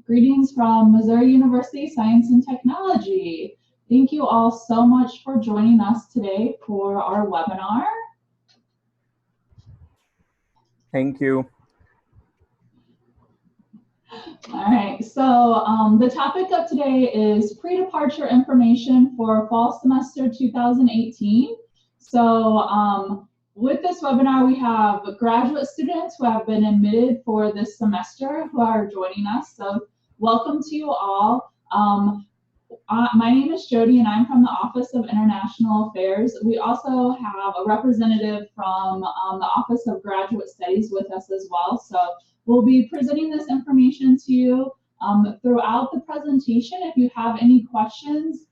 Greetings from Missouri University Science and Technology. Thank you all so much for joining us today for our webinar. Thank you. All right, so the topic of today is pre-departure information for fall semester 2018. So with this webinar, we have graduate students who have been admitted for this semester who are joining us. So welcome to you all. My name is Jody and I'm from the Office of International Affairs. We also have a representative from the Office of Graduate Studies with us as well. So we'll be presenting this information to you throughout the presentation. If you have any questions,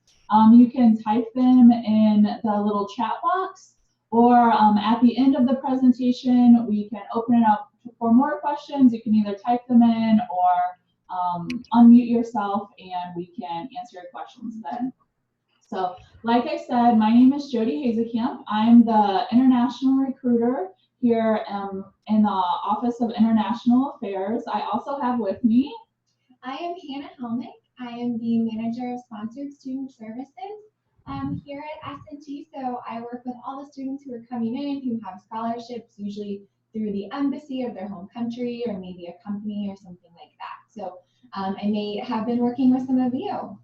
you can type them in the little chat box, or at the end of the presentation, we can open it up for more questions. You can either type them in or unmute yourself and we can answer your questions then. So like I said, my name is Jody Hazekamp. I'm the international recruiter here in the Office of International Affairs. I also have with me. I am Hannah Helmick. I am the manager of sponsored student services here at S&T. So I work with all the students who are coming in who have scholarships, usually through the embassy of their home country or maybe a company or something like that. So I may have been working with some of you.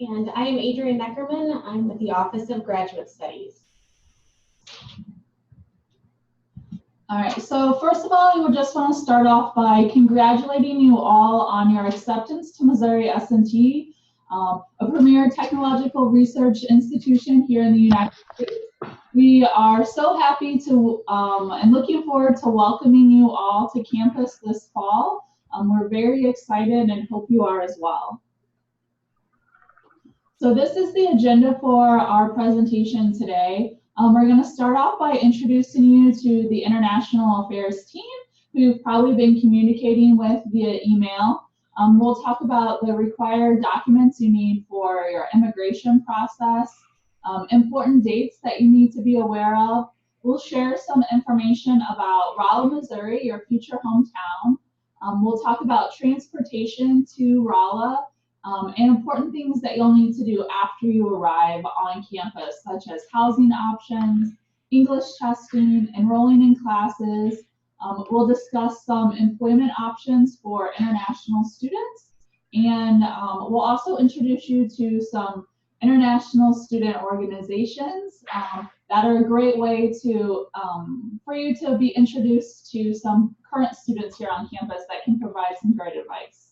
And I am Adrienne Neckerman. I'm with the Office of Graduate Studies. All right, so first of all, I would just want to start off by congratulating you all on your acceptance to Missouri S&T, a premier technological research institution here in the United States. We are so happy to and looking forward to welcoming you all to campus this fall. We're very excited and hope you are as well. So this is the agenda for our presentation today. We're going to start off by introducing you to the International Affairs team, who you've probably been communicating with via email. We'll talk about the required documents you need for your immigration process, important dates that you need to be aware of. We'll share some information about Rolla, Missouri, your future hometown. We'll talk about transportation to Rolla, and important things that you'll need to do after you arrive on campus, such as housing options, English testing, enrolling in classes. We'll discuss some employment options for international students, and we'll also introduce you to some international student organizations that are a great way to for you to be introduced to some current students here on campus that can provide some great advice.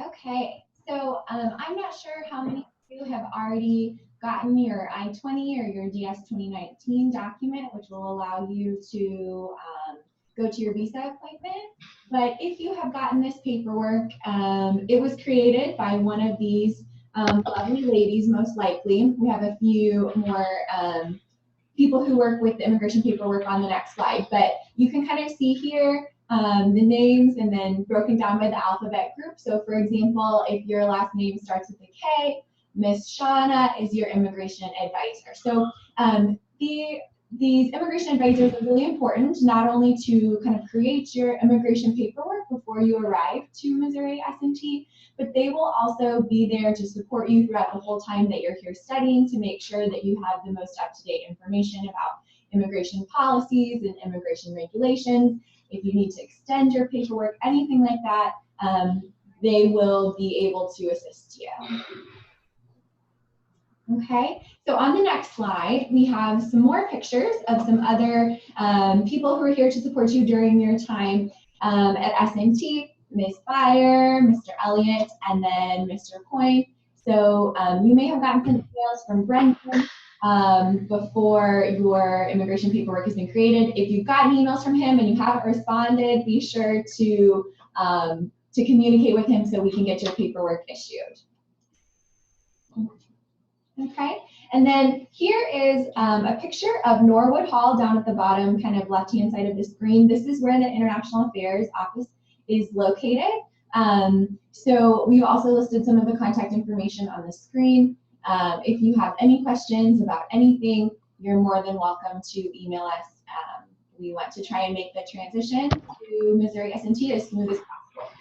Okay, so I'm not sure how many of you have already gotten your I20 or your DS 2019 document, which will allow you to go to your visa appointment. But if you have gotten this paperwork, it was created by one of these lovely ladies, most likely. We have a few more people who work with the immigration paperwork on the next slide, but you can kind of see here the names and then broken down by the alphabet group. So for example, if your last name starts with a K, Miss Shauna is your immigration advisor. So these immigration advisors are really important, not only to kind of create your immigration paperwork before you arrive to Missouri S&T, but they will also be there to support you throughout the whole time that you're here studying to make sure that you have the most up-to-date information about immigration policies and immigration regulations. If you need to extend your paperwork, anything like that, they will be able to assist you. Okay, so on the next slide, we have some more pictures of some other people who are here to support you during your time at S&T, Ms. Fire, Mr. Elliott, and then Mr. Coyne. So you may have gotten some emails from Brendan before your immigration paperwork has been created. If you've gotten emails from him and you haven't responded, be sure to communicate with him so we can get your paperwork issued. Okay, and then here is a picture of Norwood Hall down at the bottom, kind of left-hand side of the screen. This is where the International Affairs office is located. So we've also listed some of the contact information on the screen. If you have any questions about anything, you're more than welcome to email us. We want to try and make the transition to Missouri S&T as smooth as possible.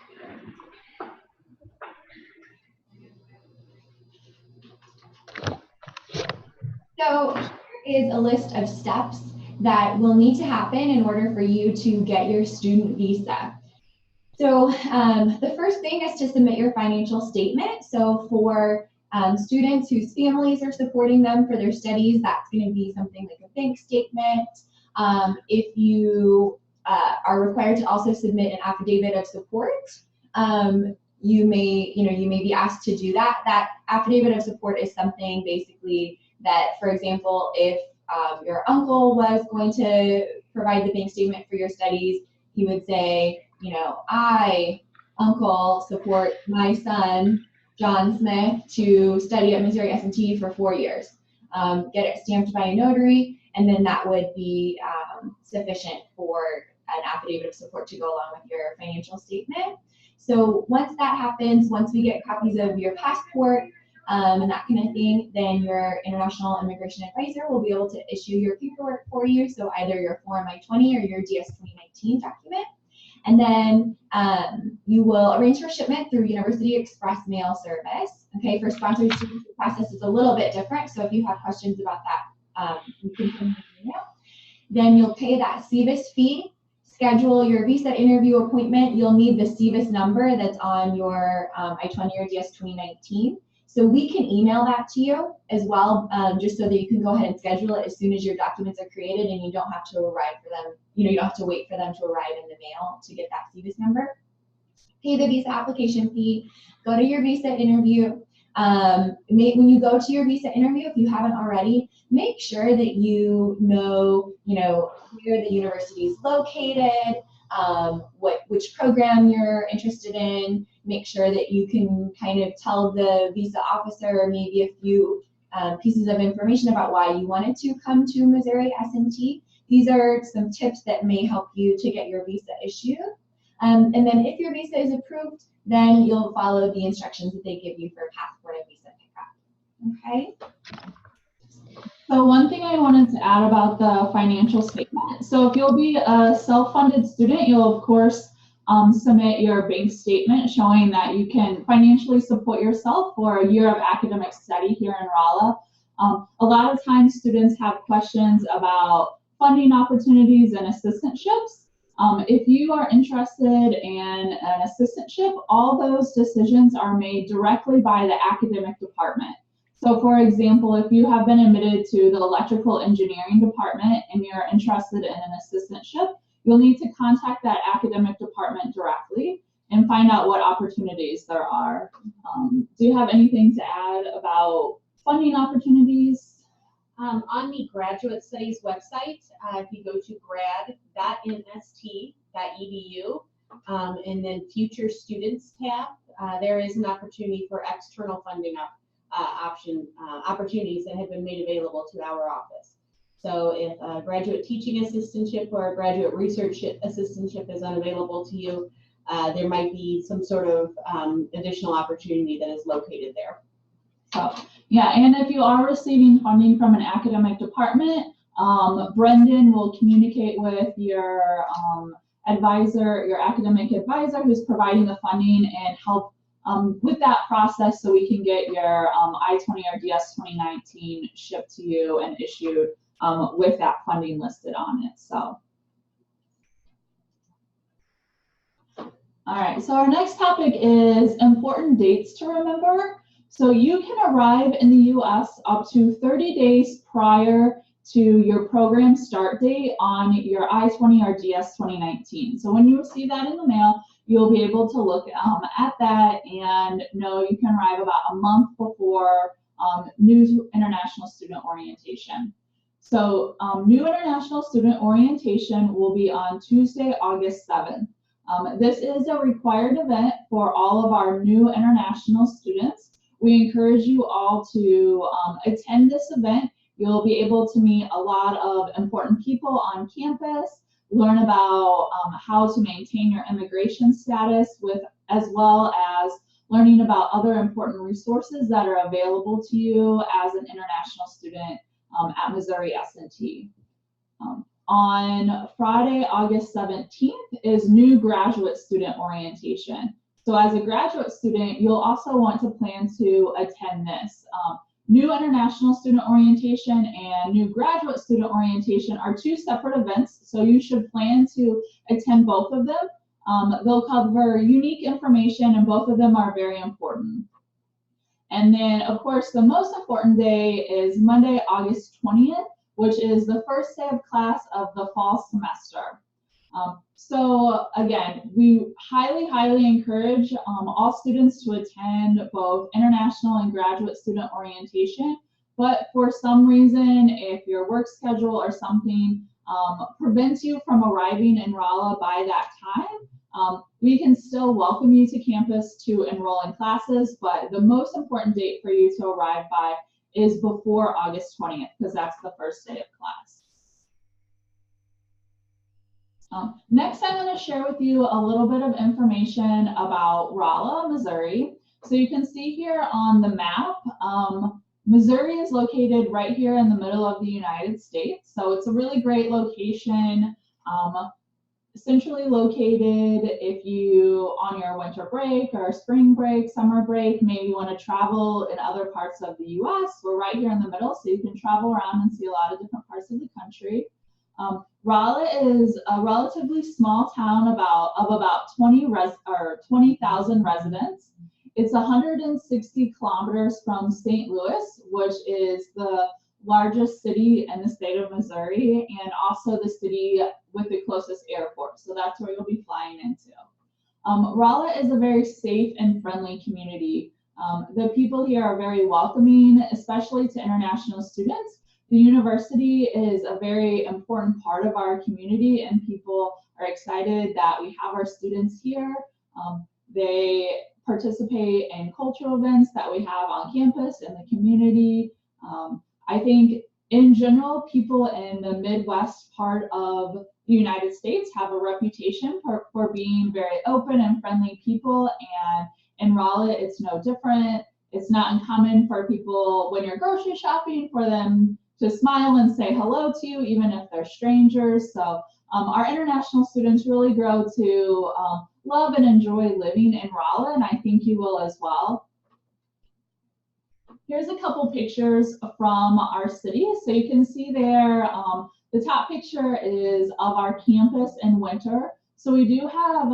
So here is a list of steps that will need to happen in order for you to get your student visa. So the first thing is to submit your financial statement. So for students whose families are supporting them for their studies, that's going to be something like a bank statement. If you are required to also submit an affidavit of support, you may be asked to do that. That affidavit of support is something basically that, for example, if your uncle was going to provide the bank statement for your studies, he would say, I, uncle, support my son, John Smith, to study at Missouri S&T for 4 years. Get it stamped by a notary, and then that would be sufficient for an affidavit of support to go along with your financial statement. So once that happens, once we get copies of your passport and that kind of thing, then your International Immigration Advisor will be able to issue your paperwork for you. So either your Form I-20 or your DS-2019 document. And then you will arrange for shipment through University Express Mail Service. Okay, for sponsored students, the process is a little bit different. So if you have questions about that, you can send me an email. Then you'll pay that CVIS fee, schedule your visa interview appointment. You'll need the CVIS number that's on your I-20 or DS-2019. So we can email that to you as well, just so that you can go ahead and schedule it as soon as your documents are created, and you don't have to arrive for them. You don't have to wait for them to arrive in the mail to get that CVIS number. Pay the visa application fee. Go to your visa interview. When you go to your visa interview, if you haven't already, make sure that you know where the university is located, which program you're interested in. Make sure that you can kind of tell the visa officer maybe a few pieces of information about why you wanted to come to Missouri S&T. These are some tips that may help you to get your visa issued. And then if your visa is approved, then you'll follow the instructions that they give you for passport and visa pickup. Okay. So one thing I wanted to add about the financial statement. So if you'll be a self-funded student, you'll of course submit your bank statement showing that you can financially support yourself for a year of academic study here in Rolla. A lot of times students have questions about funding opportunities and assistantships. If you are interested in an assistantship, all those decisions are made directly by the academic department. So for example, if you have been admitted to the electrical engineering department and you're interested in an assistantship, you'll need to contact that academic department directly and find out what opportunities there are. Do you have anything to add about funding opportunities? On the Graduate Studies website, if you go to grad.nst.edu and then Future Students tab, there is an opportunity for external funding opportunities that have been made available to our office. So if a graduate teaching assistantship or a graduate research assistantship is unavailable to you, there might be some sort of additional opportunity that is located there. So, yeah, and if you are receiving funding from an academic department, Brendan will communicate with your advisor, your academic advisor who's providing the funding, and help with that process so we can get your I-20 or DS-2019 shipped to you and issued with that funding listed on it. So, all right, so our next topic is important dates to remember. So you can arrive in the US up to 30 days prior to your program start date on your I-20 or DS-2019. So when you receive that in the mail, you'll be able to look at that and know you can arrive about a month before new international student orientation. So new international student orientation will be on Tuesday, August 7th. This is a required event for all of our new international students. We encourage you all to attend this event. You'll be able to meet a lot of important people on campus, learn about how to maintain your immigration status, as well as learning about other important resources that are available to you as an international student at Missouri S&T. On Friday, August 17th is new graduate student orientation. So as a graduate student, you'll also want to plan to attend this. New international student orientation and new graduate student orientation are two separate events, so you should plan to attend both of them. They'll cover unique information, and both of them are very important. And then, of course, the most important day is Monday, August 20th, which is the first day of class of the fall semester. So again, we highly encourage all students to attend both international and graduate student orientation. But for some reason, if your work schedule or something prevents you from arriving in Rolla by that time, we can still welcome you to campus to enroll in classes, but the most important date for you to arrive by is before August 20th, because that's the first day of class. Next, I'm going to share with you a little bit of information about Rolla, Missouri. So you can see here on the map, Missouri is located right here in the middle of the United States. So it's a really great location, centrally located if you, on your winter break or spring break, summer break, maybe you want to travel in other parts of the US. We're right here in the middle, so you can travel around and see a lot of different parts of the country. Rolla is a relatively small town of about 20,000 residents. It's 160 kilometers from St. Louis, which is the largest city in the state of Missouri, and also the city with the closest airport. So that's where you'll be flying into. Rolla is a very safe and friendly community. The people here are very welcoming, especially to international students. The university is a very important part of our community, and people are excited that we have our students here. They participate in cultural events that we have on campus in the community. I think in general, people in the Midwest part of the United States have a reputation for being very open and friendly people, and in Rolla, it's no different. It's not uncommon for people, when you're grocery shopping, for them to smile and say hello to you, even if they're strangers. So our international students really grow to love and enjoy living in Rolla, and I think you will as well. Here's a couple pictures from our city. So you can see there, the top picture is of our campus in winter. So we do have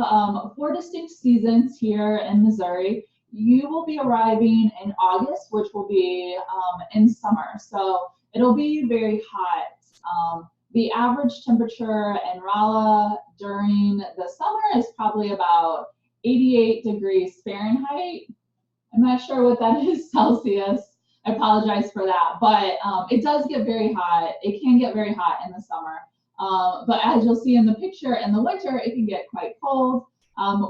4 distinct seasons here in Missouri. You will be arriving in August, which will be in summer. So it'll be very hot. The average temperature in Rolla during the summer is probably about 88 degrees Fahrenheit. I'm not sure what that is Celsius. I apologize for that, but it does get very hot. It can get very hot in the summer. But as you'll see in the picture, in the winter, it can get quite cold.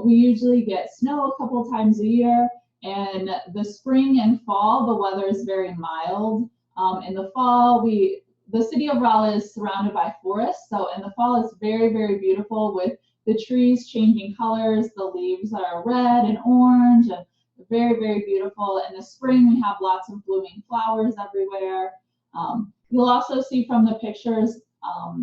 We usually get snow a couple times a year. In the spring and fall, the weather is very mild. In the fall, the city of Rolla is surrounded by forests. So in the fall, it's very beautiful with the trees changing colors. The leaves are red and orange, and very beautiful. In the spring, we have lots of blooming flowers everywhere. You'll also see from the pictures,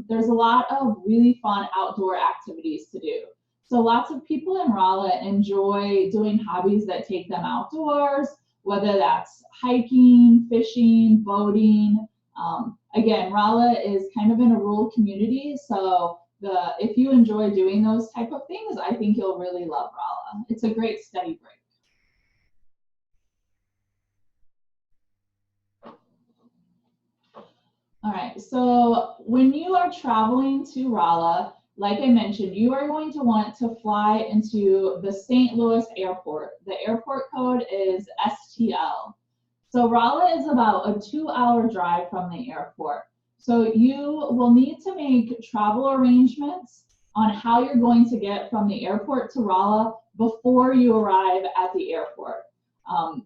there's a lot of really fun outdoor activities to do. So lots of people in Rolla enjoy doing hobbies that take them outdoors, whether that's hiking, fishing, boating. Again, Rolla is kind of in a rural community, so if you enjoy doing those type of things, I think you'll really love Rolla. It's a great study break. All right, so when you are traveling to Rolla, like I mentioned, you are going to want to fly into the St. Louis airport. The airport code is STL. So Rolla is about a 2-hour drive from the airport. So you will need to make travel arrangements on how you're going to get from the airport to Rolla before you arrive at the airport.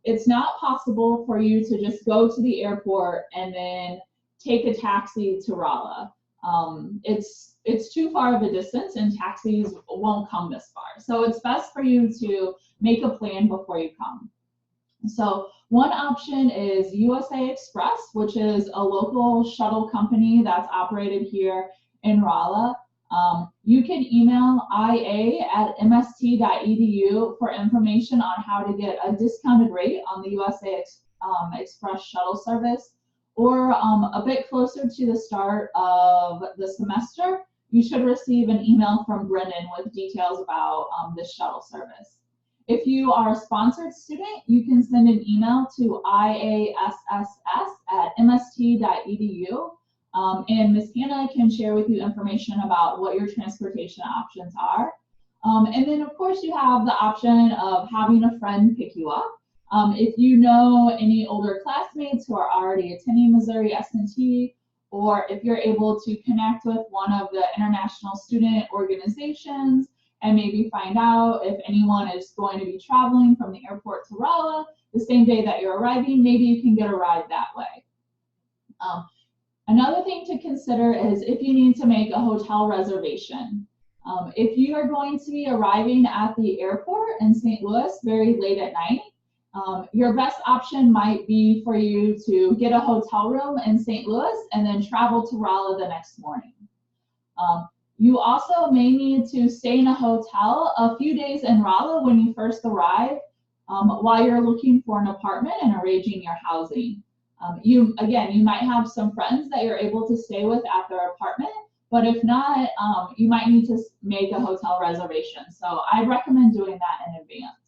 It's not possible for you to just go to the airport and then take a taxi to Rolla. It's too far of a distance, and taxis won't come this far. So it's best for you to make a plan before you come. So one option is USA Express, which is a local shuttle company that's operated here in Rolla. You can email ia@mst.edu for information on how to get a discounted rate on the USA express shuttle service, or a bit closer to the start of the semester, you should receive an email from Brennan with details about this shuttle service. If you are a sponsored student, you can send an email to iasss@mst.edu, and Ms. Hannah can share with you information about what your transportation options are. And then, of course, you have the option of having a friend pick you up. If you know any older classmates who are already attending Missouri S&T, or if you're able to connect with one of the international student organizations and maybe find out if anyone is going to be traveling from the airport to Rolla the same day that you're arriving, maybe you can get a ride that way. Another thing to consider is if you need to make a hotel reservation. If you are going to be arriving at the airport in St. Louis very late at night, your best option might be for you to get a hotel room in St. Louis and then travel to Rolla the next morning. You also may need to stay in a hotel a few days in Rolla when you first arrive while you're looking for an apartment and arranging your housing. You might have some friends that you're able to stay with at their apartment, but if not, you might need to make a hotel reservation. So I'd recommend doing that in advance.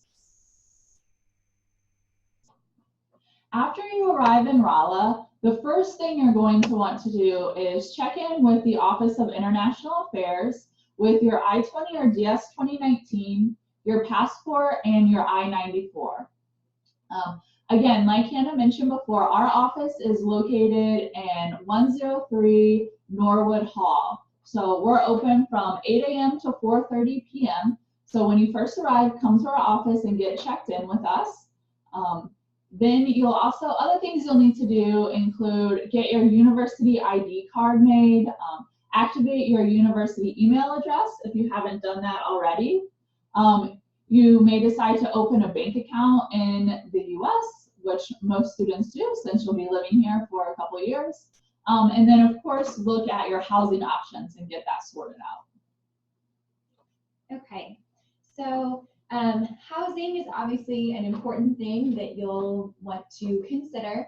After you arrive in Rolla, the first thing you're going to want to do is check in with the Office of International Affairs with your I20 or DS 2019, your passport, and your I-94. Again, like Hannah mentioned before, our office is located in 103 Norwood Hall. So we're open from 8 a.m. to 4:30 p.m. So when you first arrive, come to our office and get checked in with us. Then you'll also, other things you'll need to do include get your university ID card made, activate your university email address if you haven't done that already. You may decide to open a bank account in the US, which most students do since you'll be living here for a couple of years. And then of course, look at your housing options and get that sorted out. Okay, so housing is obviously an important thing that you'll want to consider.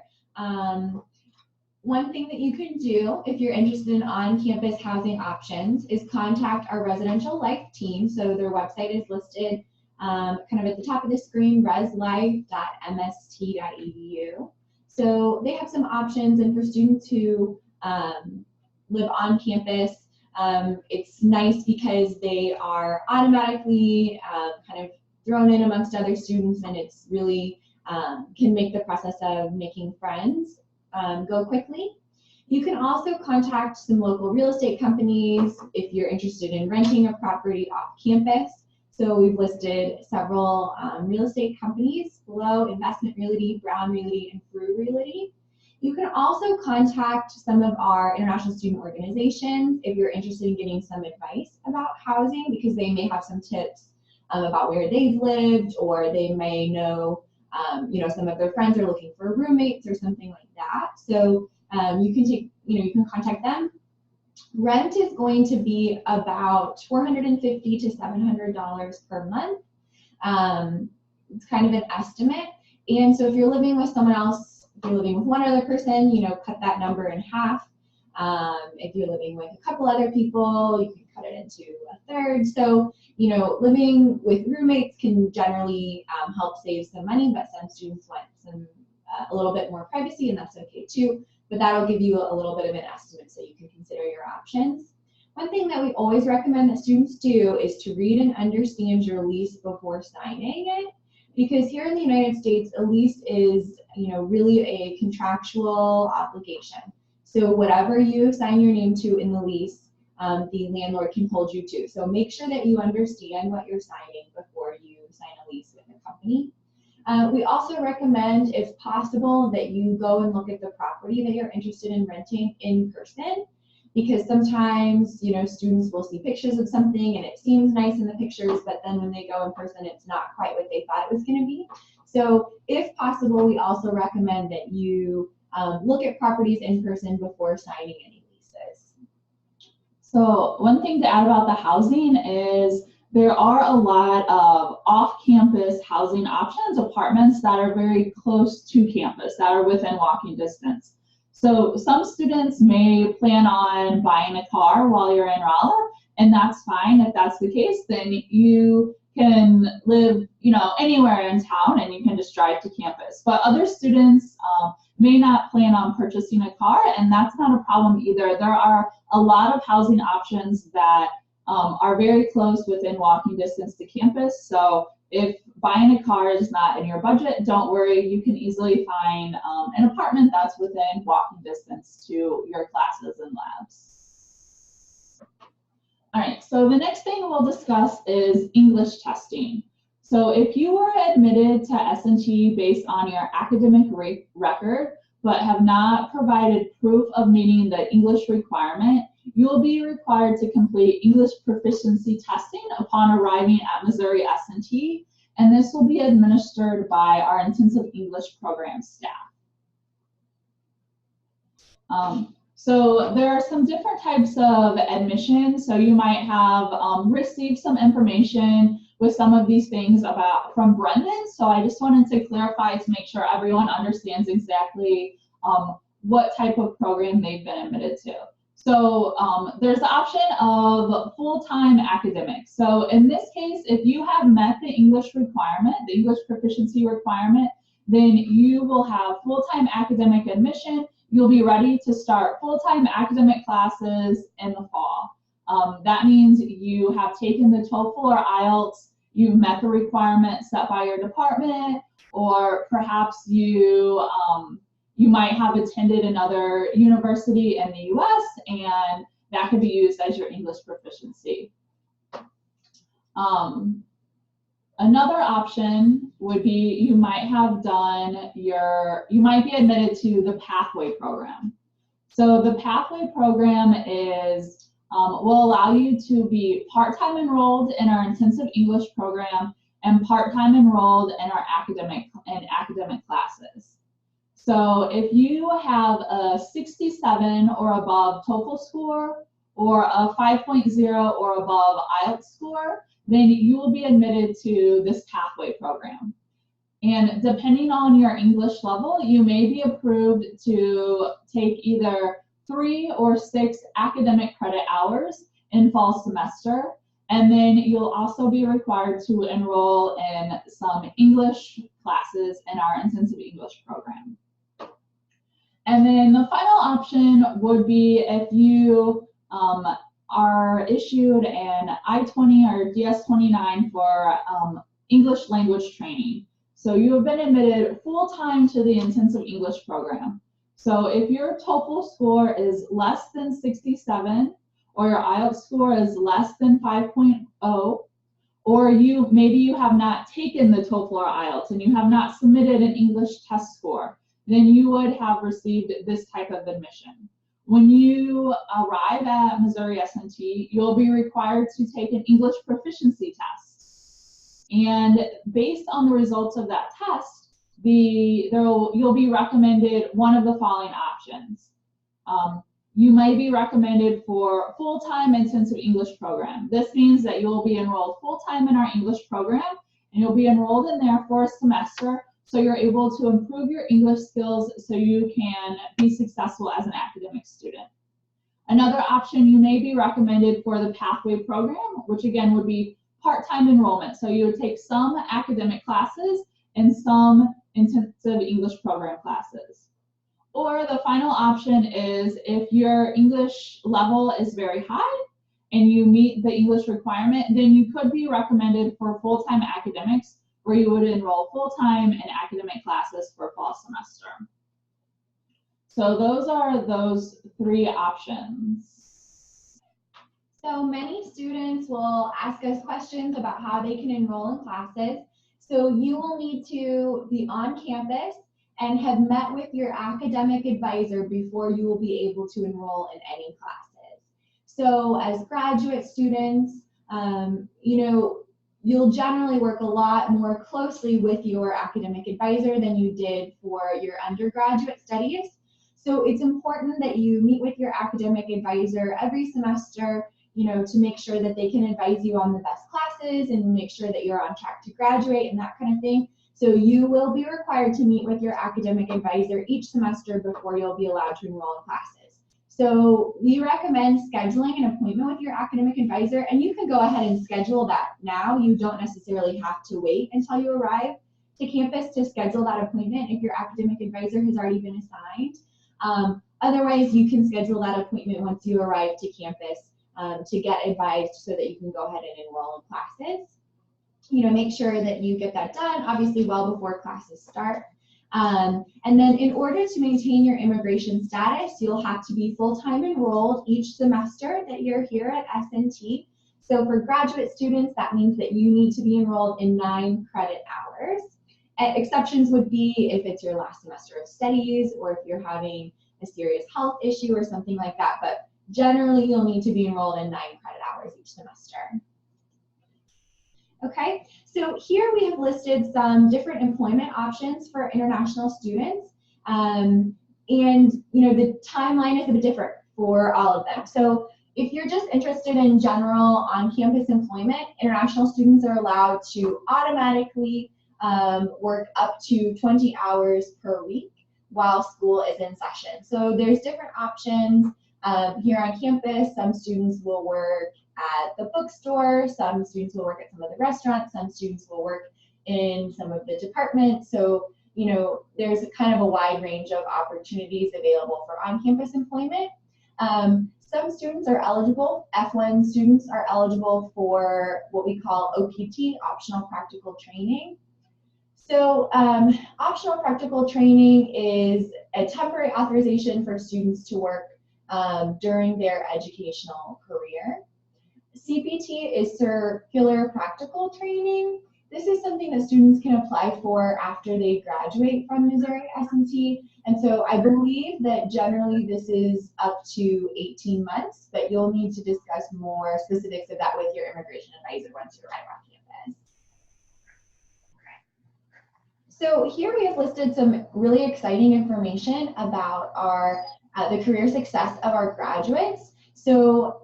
One thing that you can do if you're interested in on-campus housing options is contact our residential life team. So their website is listed kind of at the top of the screen, reslife.mst.edu. So they have some options, and for students who live on campus, it's nice because they are automatically kind of thrown in amongst other students, and it's really can make the process of making friends go quickly. You can also contact some local real estate companies if you're interested in renting a property off campus. So we've listed several real estate companies below: Investment Realty, Brown Realty, and Frew Realty. You can also contact some of our international student organizations if you're interested in getting some advice about housing, because they may have some tips about where they've lived, or they may know, some of their friends are looking for roommates or something like that. So you can contact them. Rent is going to be about $450 to $700 per month. It's kind of an estimate. And so if you're living with someone else, if you're living with one other person, cut that number in half. If you're living with a couple other people, you can cut it into a third. So, living with roommates can generally help save some money, but some students want a little bit more privacy, and that's okay too. But that'll give you a little bit of an estimate so you can consider your options. One thing that we always recommend that students do is to read and understand your lease before signing it, because here in the United States, a lease is, really a contractual obligation. So whatever you sign your name to in the lease, the landlord can hold you to. So make sure that you understand what you're signing before you sign a lease with a company. We also recommend, if possible, that you go and look at the property that you're interested in renting in person, because sometimes, students will see pictures of something and it seems nice in the pictures, but then when they go in person, it's not quite what they thought it was going to be. So if possible, we also recommend that you look at properties in person before signing any leases. So one thing to add about the housing is there are a lot of off-campus housing options, apartments that are very close to campus, that are within walking distance. So some students may plan on buying a car while you're in Rolla, and that's fine. If that's the case, then you can live, anywhere in town and you can just drive to campus. But other students may not plan on purchasing a car, and that's not a problem either. There are a lot of housing options that are very close within walking distance to campus. So if buying a car is not in your budget, don't worry, you can easily find an apartment that's within walking distance to your classes and labs. All right, so the next thing we'll discuss is English testing. So if you were admitted to S&T based on your academic record, but have not provided proof of meeting the English requirement, you will be required to complete English proficiency testing upon arriving at Missouri S&T, and this will be administered by our intensive English program staff. So there are some different types of admission. So you might have received some information with some of these things from Brendan. So I just wanted to clarify to make sure everyone understands exactly what type of program they've been admitted to. So there's the option of full-time academics. So in this case, if you have met the English requirement, the English proficiency requirement, then you will have full-time academic admission. You'll be ready to start full-time academic classes in the fall. That means you have taken the TOEFL or IELTS, you've met the requirements set by your department, or perhaps you might have attended another university in the US, and that could be used as your English proficiency. Another option would be you might be admitted to the Pathway program. So the Pathway program will allow you to be part-time enrolled in our intensive English program and part-time enrolled in our academic classes. So if you have a 67 or above TOEFL score or a 5.0 or above IELTS score, then you will be admitted to this Pathway program. And depending on your English level, you may be approved to take either 3 or 6 academic credit hours in fall semester. And then you'll also be required to enroll in some English classes in our intensive English program. And then the final option would be if you are issued an I20 or DS29 for English language training. So you have been admitted full-time to the intensive English program. So if your TOEFL score is less than 67, or your IELTS score is less than 5.0, or maybe you have not taken the TOEFL or IELTS and you have not submitted an English test score, then you would have received this type of admission. When you arrive at Missouri S&T, you'll be required to take an English proficiency test. And based on the results of that test, you'll be recommended one of the following options. You may be recommended for full-time intensive English program. This means that you'll be enrolled full-time in our English program, and you'll be enrolled in there for a semester, so you're able to improve your English skills so you can be successful as an academic student. Another option, you may be recommended for the Pathway program, which again would be part-time enrollment. So you would take some academic classes and some intensive English program classes. Or the final option is if your English level is very high and you meet the English requirement, then you could be recommended for full-time academics, where you would enroll full-time in academic classes for fall semester. So those are those 3 options. So many students will ask us questions about how they can enroll in classes. So you will need to be on campus and have met with your academic advisor before you will be able to enroll in any classes. So as graduate students, you'll generally work a lot more closely with your academic advisor than you did for your undergraduate studies. So it's important that you meet with your academic advisor every semester to make sure that they can advise you on the best classes and make sure that you're on track to graduate and that kind of thing. So you will be required to meet with your academic advisor each semester before you'll be allowed to enroll in classes. So we recommend scheduling an appointment with your academic advisor, and you can go ahead and schedule that now. You don't necessarily have to wait until you arrive to campus to schedule that appointment if your academic advisor has already been assigned. Otherwise, you can schedule that appointment once you arrive to campus to get advised so that you can go ahead and enroll in classes. Make sure that you get that done, obviously well before classes start. And then in order to maintain your immigration status, you'll have to be full-time enrolled each semester that you're here at SNT. So for graduate students, that means that you need to be enrolled in 9 credit hours. Exceptions would be if it's your last semester of studies or if you're having a serious health issue or something like that. But generally, you'll need to be enrolled in 9 credit hours each semester. Okay, so here we have listed some different employment options for international students. And the timeline is a bit different for all of them. So if you're just interested in general on-campus employment, international students are allowed to automatically work up to 20 hours per week while school is in session. So there's different options here on campus. Some students will work at the bookstore, some students will work at some of the restaurants, some students will work in some of the departments. So, there's kind of a wide range of opportunities available for on-campus employment. Some students are eligible, F1 students are eligible for what we call OPT, optional practical training. So optional practical training is a temporary authorization for students to work during their educational career. CPT is circular practical training. This is something that students can apply for after they graduate from Missouri S&T. And so I believe that generally this is up to 18 months, but you'll need to discuss more specifics of that with your immigration advisor once you arrive on campus. So here we have listed some really exciting information about the career success of our graduates. So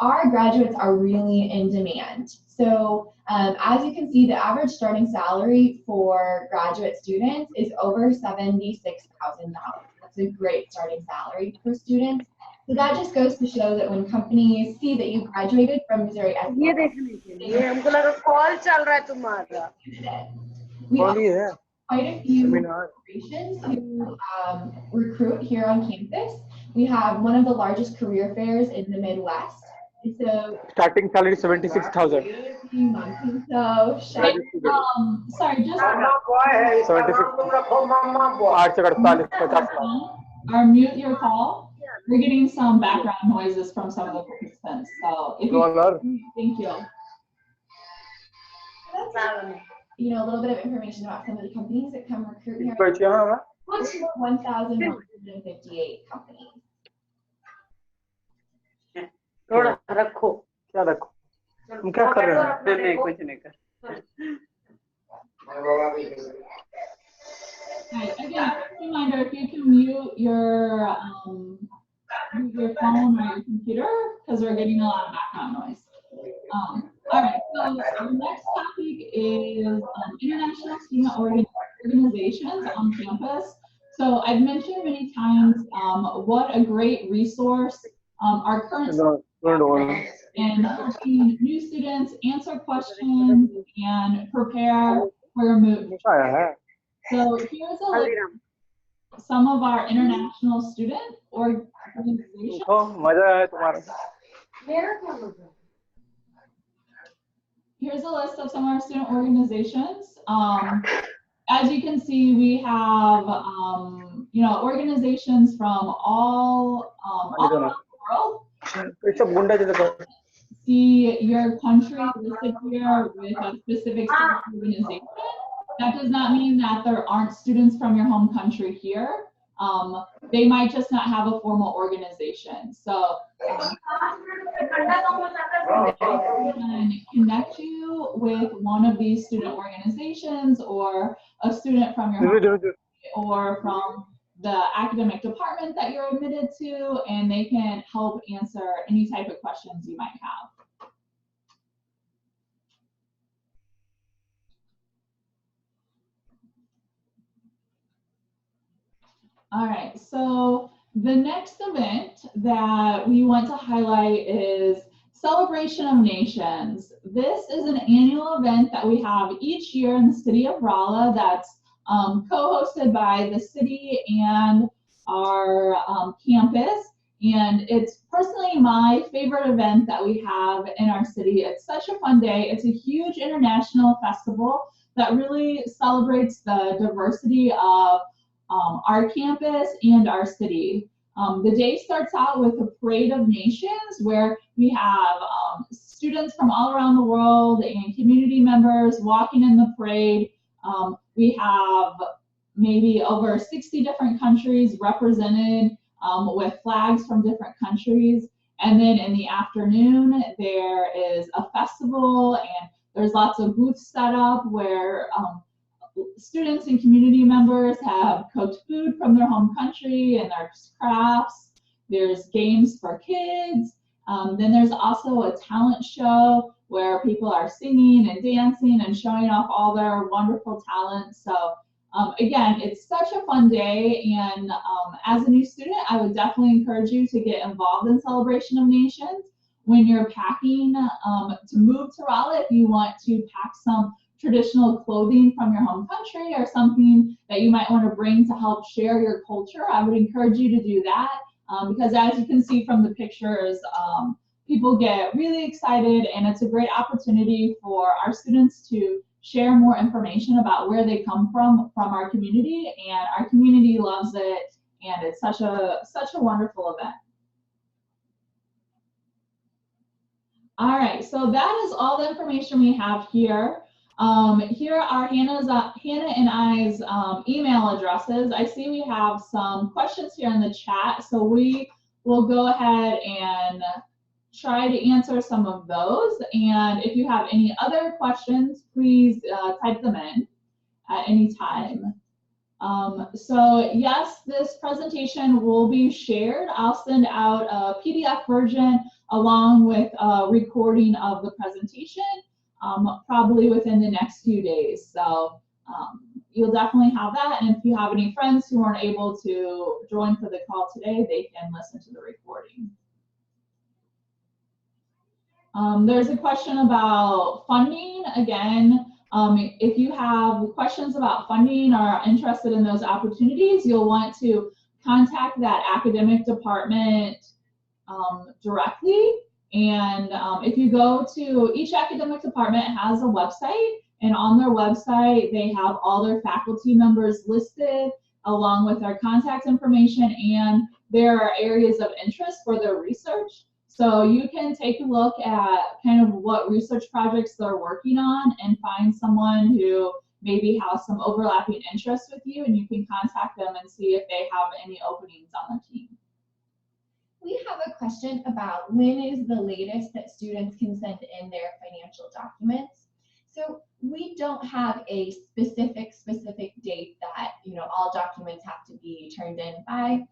our graduates are really in demand. So as you can see, the average starting salary for graduate students is over $76,000. That's a great starting salary for students. So that just goes to show that when companies see that you graduated from Missouri S&T, we have quite a few corporations who recruit here on campus. We have one of the largest career fairs in the Midwest. So Starting salary 76,000. So sorry, just 76. or mute your call. We're getting some background noises from some of the participants. So if you, thank you. A little bit of information about some of the companies that come recruit here. 1,158 companies. थोड़ा रखो क्या रखो तुम क्या कर रहे हो नहीं कुछ नहीं कर Again, reminder, if you can mute your phone or your computer, because we're getting a lot of background noise. All right, so our next topic is international student organizations on campus. So I've mentioned many times what a great resource our current and helping new students answer questions and prepare for a move. So here's a list of some of our international student organizations. Here's a list of some of our student organizations. As you can see, we have organizations from all around the world. See your country listed here with a specific organization. That does not mean that there aren't students from your home country here. They might just not have a formal organization. So can connect you with one of these student organizations or a student from your home country or from the academic department that you're admitted to, and they can help answer any type of questions you might have. All right, so the next event that we want to highlight is Celebration of Nations. This is an annual event that we have each year in the city of Rolla that's co-hosted by the city and our campus. And it's personally my favorite event that we have in our city. It's such a fun day. It's a huge international festival that really celebrates the diversity of our campus and our city. The day starts out with a parade of nations where we have students from all around the world and community members walking in the parade. We have maybe over 60 different countries represented with flags from different countries. And then in the afternoon, there is a festival and there's lots of booths set up where students and community members have cooked food from their home country and there's crafts. There's games for kids. Then there's also a talent show where people are singing and dancing and showing off all their wonderful talents. So again, it's such a fun day, and as a new student, I would definitely encourage you to get involved in Celebration of Nations. When you're packing to move to Rolla, if you want to pack some traditional clothing from your home country or something that you might want to bring to help share your culture, I would encourage you to do that because as you can see from the pictures, people get really excited, and it's a great opportunity for our students to share more information about where they come from our community, and our community loves it, and it's such a wonderful event. All right, so that is all the information we have here. Here are Hannah and I's email addresses. I see we have some questions here in the chat, so we will go ahead and try to answer some of those. And if you have any other questions, please type them in at any time. So yes, this presentation will be shared. I'll send out a PDF version along with a recording of the presentation. Probably within the next few days. So you'll definitely have that. And if you have any friends who aren't able to join for the call today, they can listen to the recording. There's a question about funding. Again, if you have questions about funding or are interested in those opportunities, you'll want to contact that academic department directly. And if you go to each academic department has a website, and on their website they have all their faculty members listed along with their contact information, and there are areas of interest for their research. So you can take a look at kind of what research projects they're working on and find someone who maybe has some overlapping interests with you, and you can contact them and see if they have any openings on their team. We have a question about when is the latest that students can send in their financial documents. So we don't have a specific date that all documents have to be turned in by.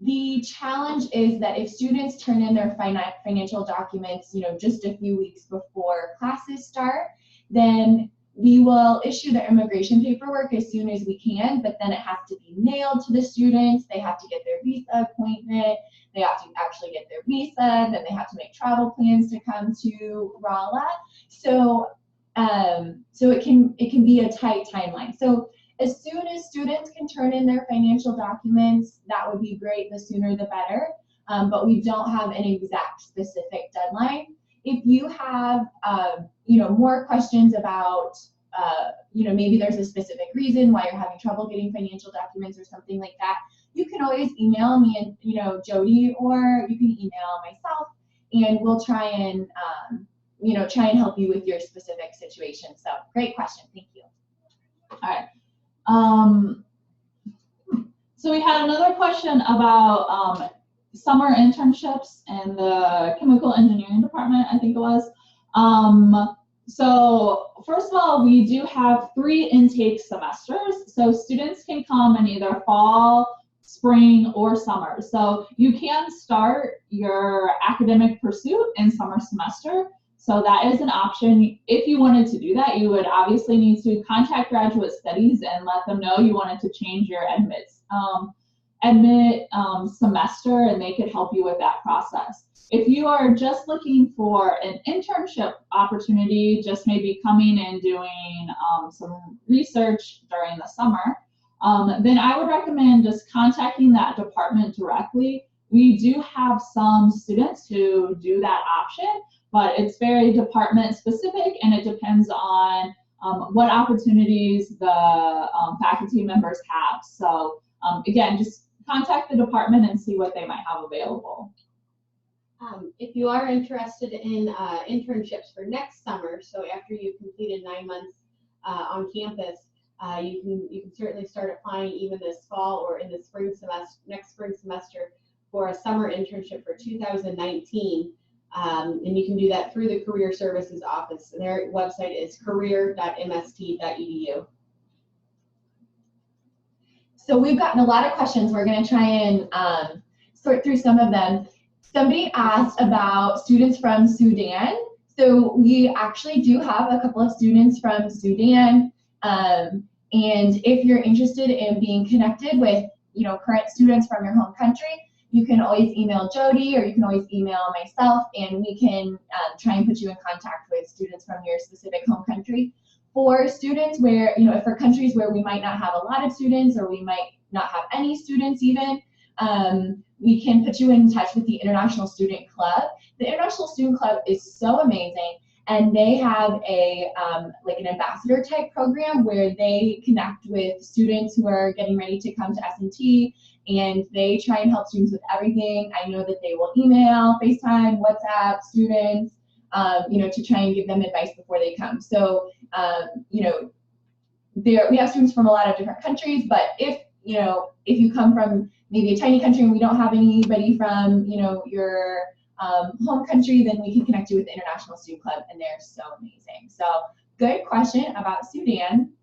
The challenge is that if students turn in their financial documents, just a few weeks before classes start, then we will issue their immigration paperwork as soon as we can, but then it has to be mailed to the students. They have to get their visa appointment. They have to actually get their visa. Then they have to make travel plans to come to Rolla. So it can be a tight timeline. So as soon as students can turn in their financial documents, that would be great. The sooner the better. But we don't have an exact specific deadline. If you have, more questions about, maybe there's a specific reason why you're having trouble getting financial documents or something like that, you can always email me and, Jody, or you can email myself, and we'll try and help you with your specific situation. So great question. Thank you. All right. So we had another question about summer internships in the chemical engineering department, I think it was. So first of all, we do have 3 intake semesters. So students can come in either fall, spring or summer. So you can start your academic pursuit in summer semester. So that is an option. If you wanted to do that, you would obviously need to contact Graduate Studies and let them know you wanted to change your admit semester, and they could help you with that process. If you are just looking for an internship opportunity, just maybe coming and doing some research during the summer, then I would recommend just contacting that department directly. We do have some students who do that option, but it's very department specific, and it depends on what opportunities the faculty members have. So again, just contact the department and see what they might have available. If you are interested in internships for next summer, so after you've completed 9 months on campus, you can certainly start applying even this fall or in the spring semester, next spring semester, for a summer internship for 2019. And you can do that through the Career Services Office. Their website is career.mst.edu. So we've gotten a lot of questions. We're going to try and sort through some of them. Somebody asked about students from Sudan. So we actually do have a couple of students from Sudan. And if you're interested in being connected with, current students from your home country, you can always email Jody, or you can always email myself, and we can try and put you in contact with students from your specific home country. For students where, for countries where we might not have a lot of students, or we might not have any students even, we can put you in touch with the International Student Club. The International Student Club is so amazing, and they have a like an ambassador type program where they connect with students who are getting ready to come to S&T, and they try and help students with everything. I know that they will email, FaceTime, WhatsApp students, to try and give them advice before they come. So, we have students from a lot of different countries, but if you come from maybe a tiny country and we don't have anybody from, your home country, then we can connect you with the International Student Club, and they're so amazing. So good question about Sudan.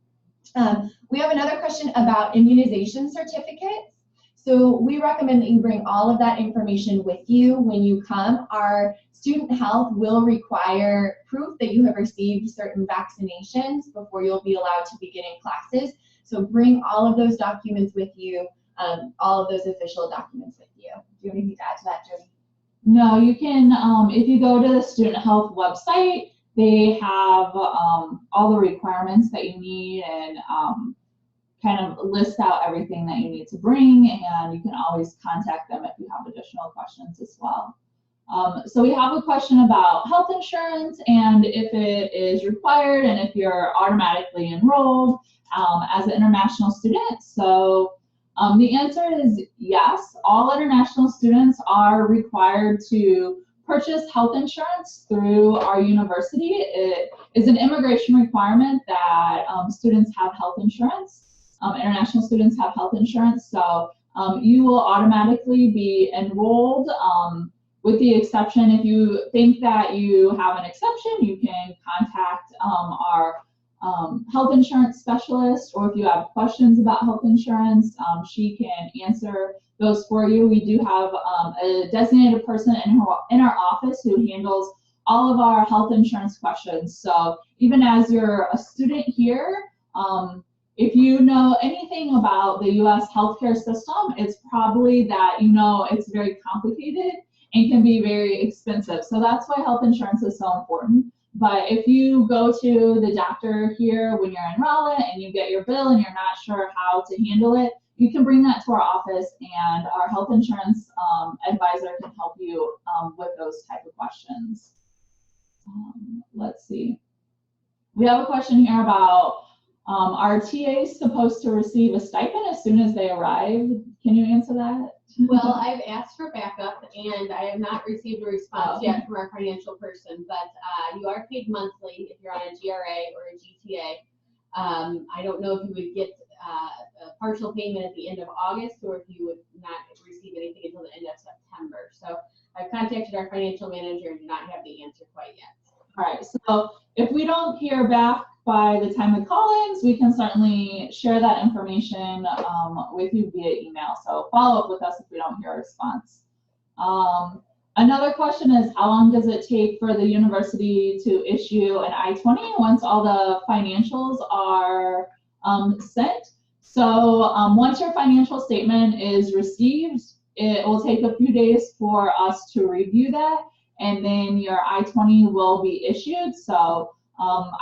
We have another question about immunization certificates. So we recommend that you bring all of that information with you when you come. Our student health will require proof that you have received certain vaccinations before you'll be allowed to begin in classes. So bring all of those documents with you, all of those official documents with you. Do you have anything to add to that, Jody? No, you can, if you go to the student health website, they have all the requirements that you need, and kind of list out everything that you need to bring, and you can always contact them if you have additional questions as well. So we have a question about health insurance and if it is required, and if you're automatically enrolled as an international student. So the answer is yes, all international students are required to purchase health insurance through our university. It is an immigration requirement that students have health insurance. International students have health insurance, so you will automatically be enrolled, with the exception, if you think that you have an exception, you can contact our health insurance specialist, or if you have questions about health insurance, she can answer those for you. We do have a designated person in our office who handles all of our health insurance questions. So even as you're a student here, if you know anything about the U.S. healthcare system, it's probably that it's very complicated and can be very expensive. So that's why health insurance is so important. But if you go to the doctor here when you're in Rolla and you get your bill and you're not sure how to handle it, you can bring that to our office, and our health insurance advisor can help you with those type of questions. Let's see. We have a question here about are TAs supposed to receive a stipend as soon as they arrive? Can you answer that? Well, I've asked for backup, and I have not received a response yet from our financial person, but you are paid monthly if you're on a GRA or a GTA. I don't know if you would get a partial payment at the end of August, or if you would not receive anything until the end of September. So I've contacted our financial manager and do not have the answer quite yet. All right, so if we don't hear back by the time of call-ins, we can certainly share that information with you via email. So follow up with us if we don't hear a response. Another question is, how long does it take for the university to issue an I-20 once all the financials are sent? So once your financial statement is received, it will take a few days for us to review that, and then your I-20 will be issued. So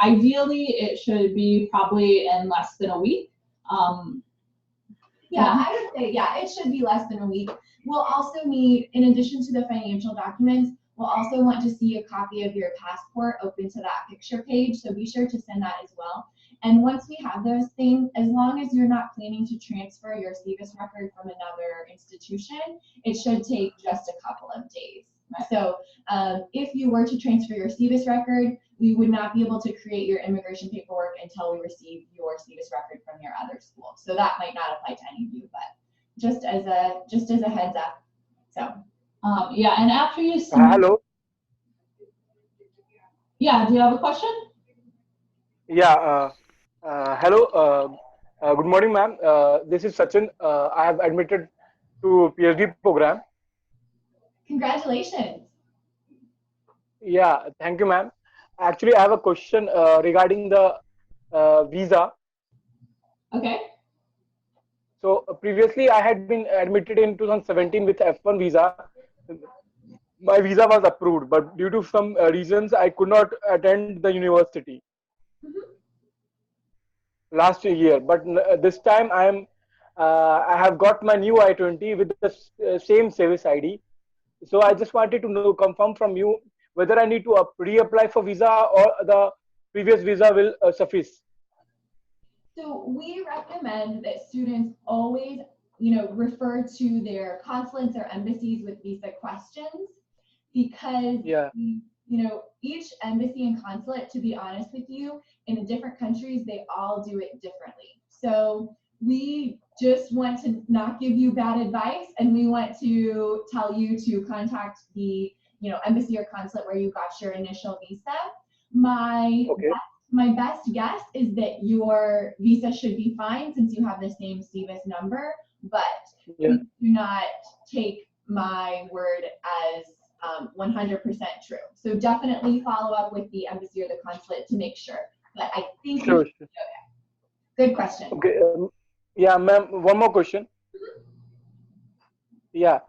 ideally, it should be probably in less than a week. Yeah, I would say, yeah, it should be less than a week. We'll also need, in addition to the financial documents, we'll also want to see a copy of your passport open to that picture page. So be sure to send that as well. And once we have those things, as long as you're not planning to transfer your CVIS record from another institution, it should take just a couple of days. So if you were to transfer your CVIS record, we would not be able to create your immigration paperwork until we receive your CVIS record from your other school. So that might not apply to any of you, but just as a heads up. So yeah, and after you Hello. Yeah, do you have a question? Yeah. Hello. Good morning, ma'am. This is Sachin. I have admitted to PhD program. Congratulations. Yeah, thank you, ma'am. Actually, I have a question regarding the visa. Okay. So previously, I had been admitted in 2017 with F1 visa. My visa was approved, but due to some reasons, I could not attend the university last year. But this time, I have got my new I-20 with the same service ID. So I just wanted to know, confirm from you whether I need to reapply for visa or the previous visa will suffice. So we recommend that students always, refer to their consulates or embassies with visa questions, because each embassy and consulate, to be honest with you, in the different countries, they all do it differently. So we just want to not give you bad advice, and we want to tell you to contact the embassy or consulate where you got your initial visa. My best guess is that your visa should be fine since you have the same CVIS number, but do not take my word as 100% true. So definitely follow up with the embassy or the consulate to make sure. But I think Sure. Good question. Okay. Yeah, ma'am. One more question. Yeah.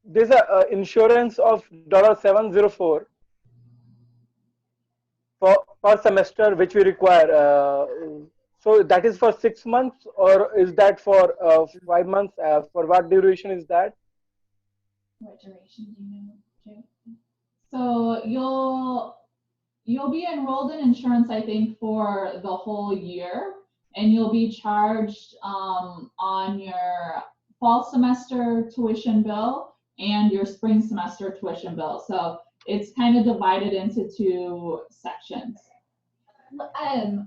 There's a insurance of $704 per semester which we require. So that is for 6 months, or is that for 5 months? For what duration is that? What duration do you know, Jay? So you'll be enrolled in insurance, I think, for the whole year, and you'll be charged on your fall semester tuition bill and your spring semester tuition bill. So it's kind of divided into 2 sections.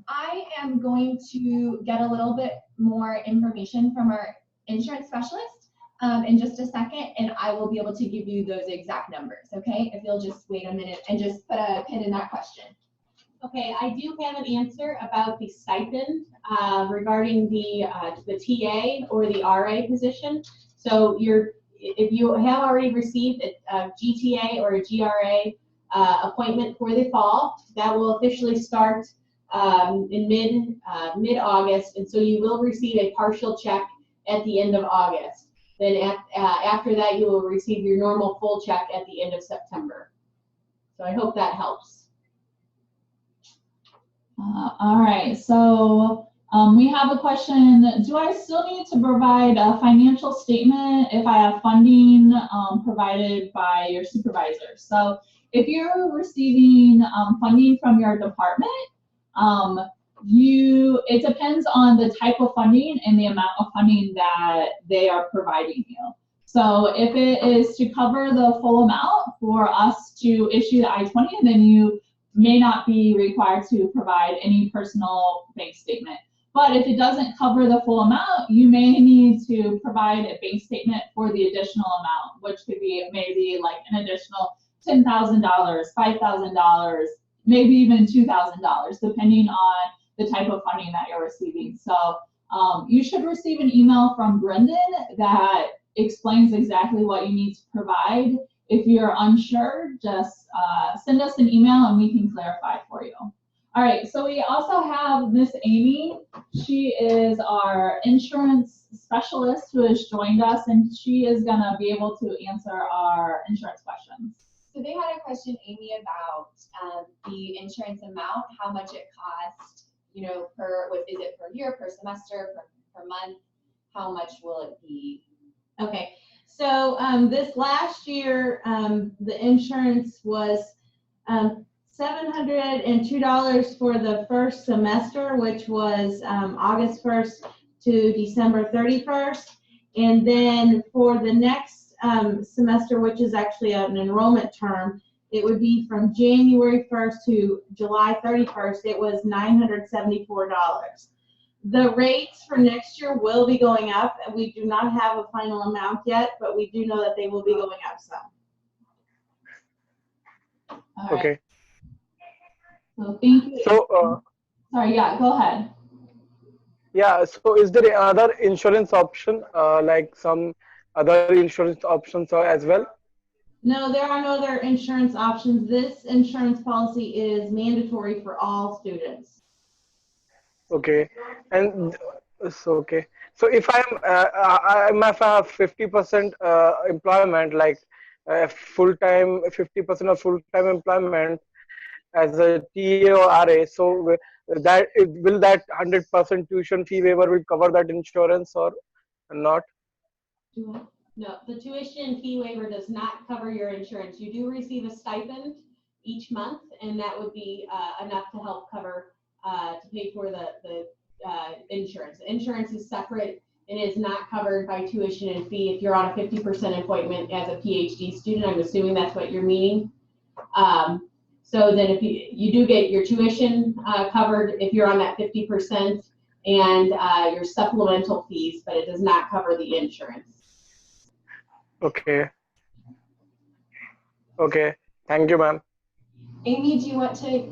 I am going to get a little bit more information from our insurance specialist in just a second, and I will be able to give you those exact numbers, okay? If you'll just wait a minute and just put a pin in that question. Okay, I do have an answer about the stipend regarding the TA or the RA position. So if you have already received a GTA or a GRA appointment for the fall, that will officially start in mid-August, and so you will receive a partial check at the end of August. Then after that, you will receive your normal full check at the end of September. So I hope that helps. All right, so we have a question. Do I still need to provide a financial statement if I have funding provided by your supervisor? So if you're receiving funding from your department, it depends on the type of funding and the amount of funding that they are providing you. So if it is to cover the full amount for us to issue the I-20, then you may not be required to provide any personal bank statement. But if it doesn't cover the full amount, you may need to provide a bank statement for the additional amount, which could be maybe like an additional $10,000, $5,000, maybe even $2,000, depending on the type of funding that you're receiving. So you should receive an email from Brendan that explains exactly what you need to provide. If you're unsure, just send us an email and we can clarify for you. All right, so we also have Miss Amy. She is our insurance specialist who has joined us, and she is gonna be able to answer our insurance questions. So they had a question, Amy, about the insurance amount, how much it costs, you know, is it per year, per semester, per month? How much will it be? Okay, so this last year, the insurance was $702 for the first semester, which was August 1st to December 31st. And then for the next semester, which is actually an enrollment term, it would be from January 1st to July 31st. It was $974. The rates for next year will be going up. We do not have a final amount yet, but we do know that they will be going up some. All right. Okay. So thank you. So, Sorry, yeah, go ahead. yeah, so is there another insurance option, like some other insurance options as well? No, there are no other insurance options. This insurance policy is mandatory for all students. Okay. And so, okay. So if if I have 50% employment, like full-time, 50% of full-time employment as a TA or RA, so will that 100% tuition fee waiver will cover that insurance or not? No, the tuition fee waiver does not cover your insurance. You do receive a stipend each month, and that would be enough to help cover, to pay for the insurance. Insurance is separate and is not covered by tuition and fee. If you're on a 50% appointment as a PhD student, I'm assuming that's what you're meaning. So then if you do get your tuition covered if you're on that 50% and your supplemental fees, but it does not cover the insurance. Okay. Okay. Thank you, ma'am. Amy, do you want to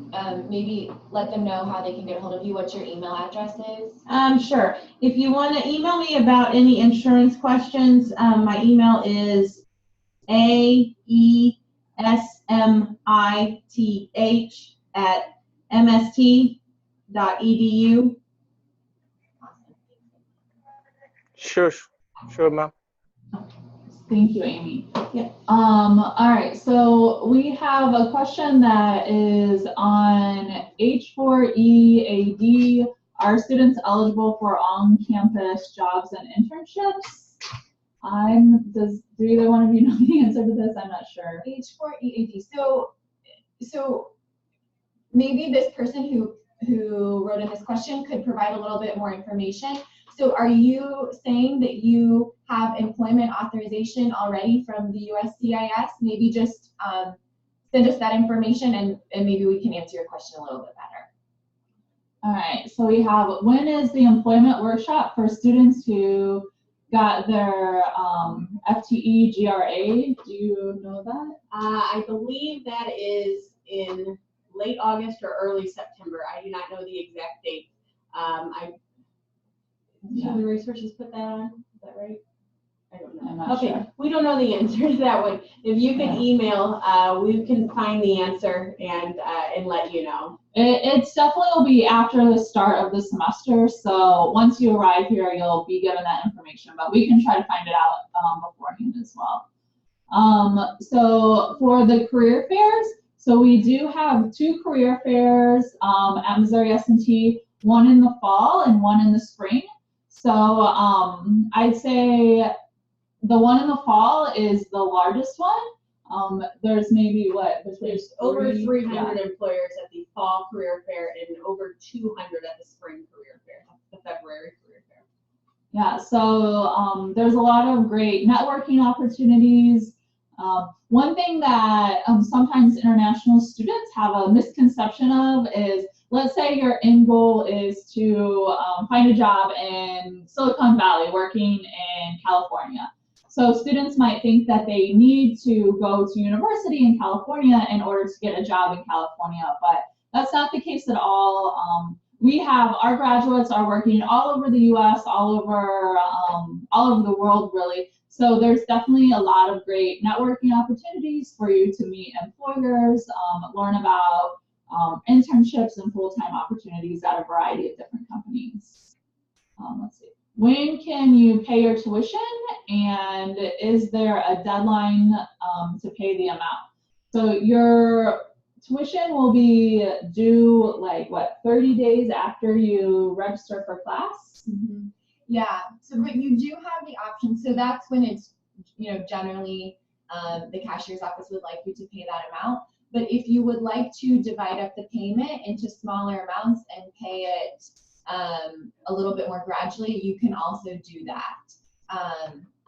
maybe let them know how they can get a hold of you, what your email address is? Sure. If you want to email me about any insurance questions, my email is aesmith@mst.edu. Sure, sure, ma'am. Thank you, Amy. Yeah. All right, so we have a question that is on H4EAD. Are students eligible for on-campus jobs and internships? Do either one of you know the answer to this? I'm not sure. H4EAD. So maybe this person who wrote in this question could provide a little bit more information. So are you saying that you have employment authorization already from the USCIS? Maybe just send us that information and maybe we can answer your question a little bit better. All right, so we have, when is the employment workshop for students who got their FTE GRA? Do you know that? I believe that is in late August or early September. I do not know the exact date. Human Resources put that on, is that right? I don't know. I'm not Okay, sure. we don't know the answer to that one. If you can email, we can find the answer and let you know. It's definitely will be after the start of the semester. So once you arrive here, you'll be given that information, but we can try to find it out beforehand as well. So for the career fairs, so we do have 2 career fairs at Missouri S&T, one in the fall and one in the spring. So I'd say the one in the fall is the largest one. There's maybe There's over 300 employers at the fall career fair and over 200 at the spring career fair, the February career fair. Yeah, so there's a lot of great networking opportunities. One thing that sometimes international students have a misconception of is, let's say your end goal is to find a job in Silicon Valley working in California. So students might think that they need to go to university in California in order to get a job in California, but that's not the case at all. Our graduates are working all over the US, all over the world really. So there's definitely a lot of great networking opportunities for you to meet employers, learn about internships and full-time opportunities at a variety of different companies. Let's see. When can you pay your tuition, and is there a deadline to pay the amount? So your tuition will be due 30 days after you register for class? Mm-hmm. Yeah, but you do have the option. So that's when it's, generally the cashier's office would like you to pay that amount. But if you would like to divide up the payment into smaller amounts and pay it a little bit more gradually, you can also do that.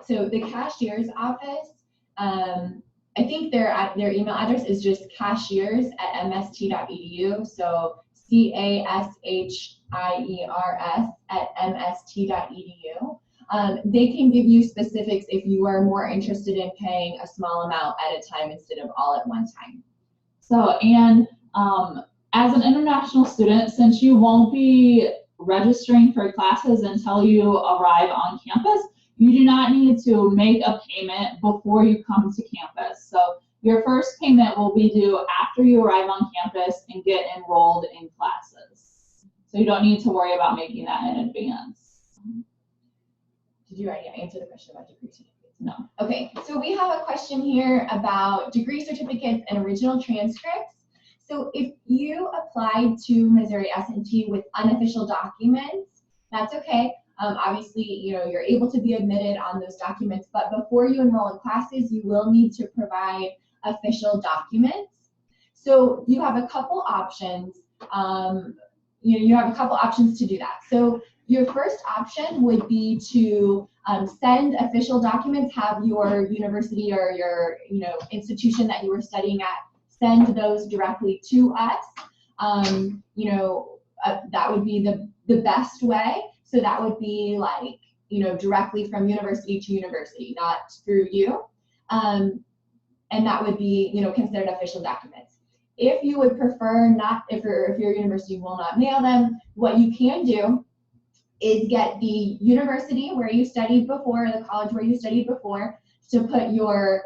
So the cashier's office, I think their email address is just cashiers@mst.edu. So CASHIERS@mst.edu. They can give you specifics if you are more interested in paying a small amount at a time instead of all at one time. So, and as an international student, since you won't be registering for classes until you arrive on campus, you do not need to make a payment before you come to campus. So your first payment will be due after you arrive on campus and get enrolled in classes. So you don't need to worry about making that in advance. Did you already answer the question about degree certificates? No. Okay, so we have a question here about degree certificates and original transcripts. So if you applied to Missouri S&T with unofficial documents, that's okay. Obviously, you're able to be admitted on those documents, but before you enroll in classes, you will need to provide official documents. So you have a couple options. You have a couple options to do that. So your first option would be to send official documents, have your university or your institution that you were studying at send those directly to us. That would be the best way. So that would be directly from university to university, not through you. And that would be, considered official documents. If you would prefer not, if your university will not mail them, what you can do is get the university where you studied before, the college where you studied before, to put your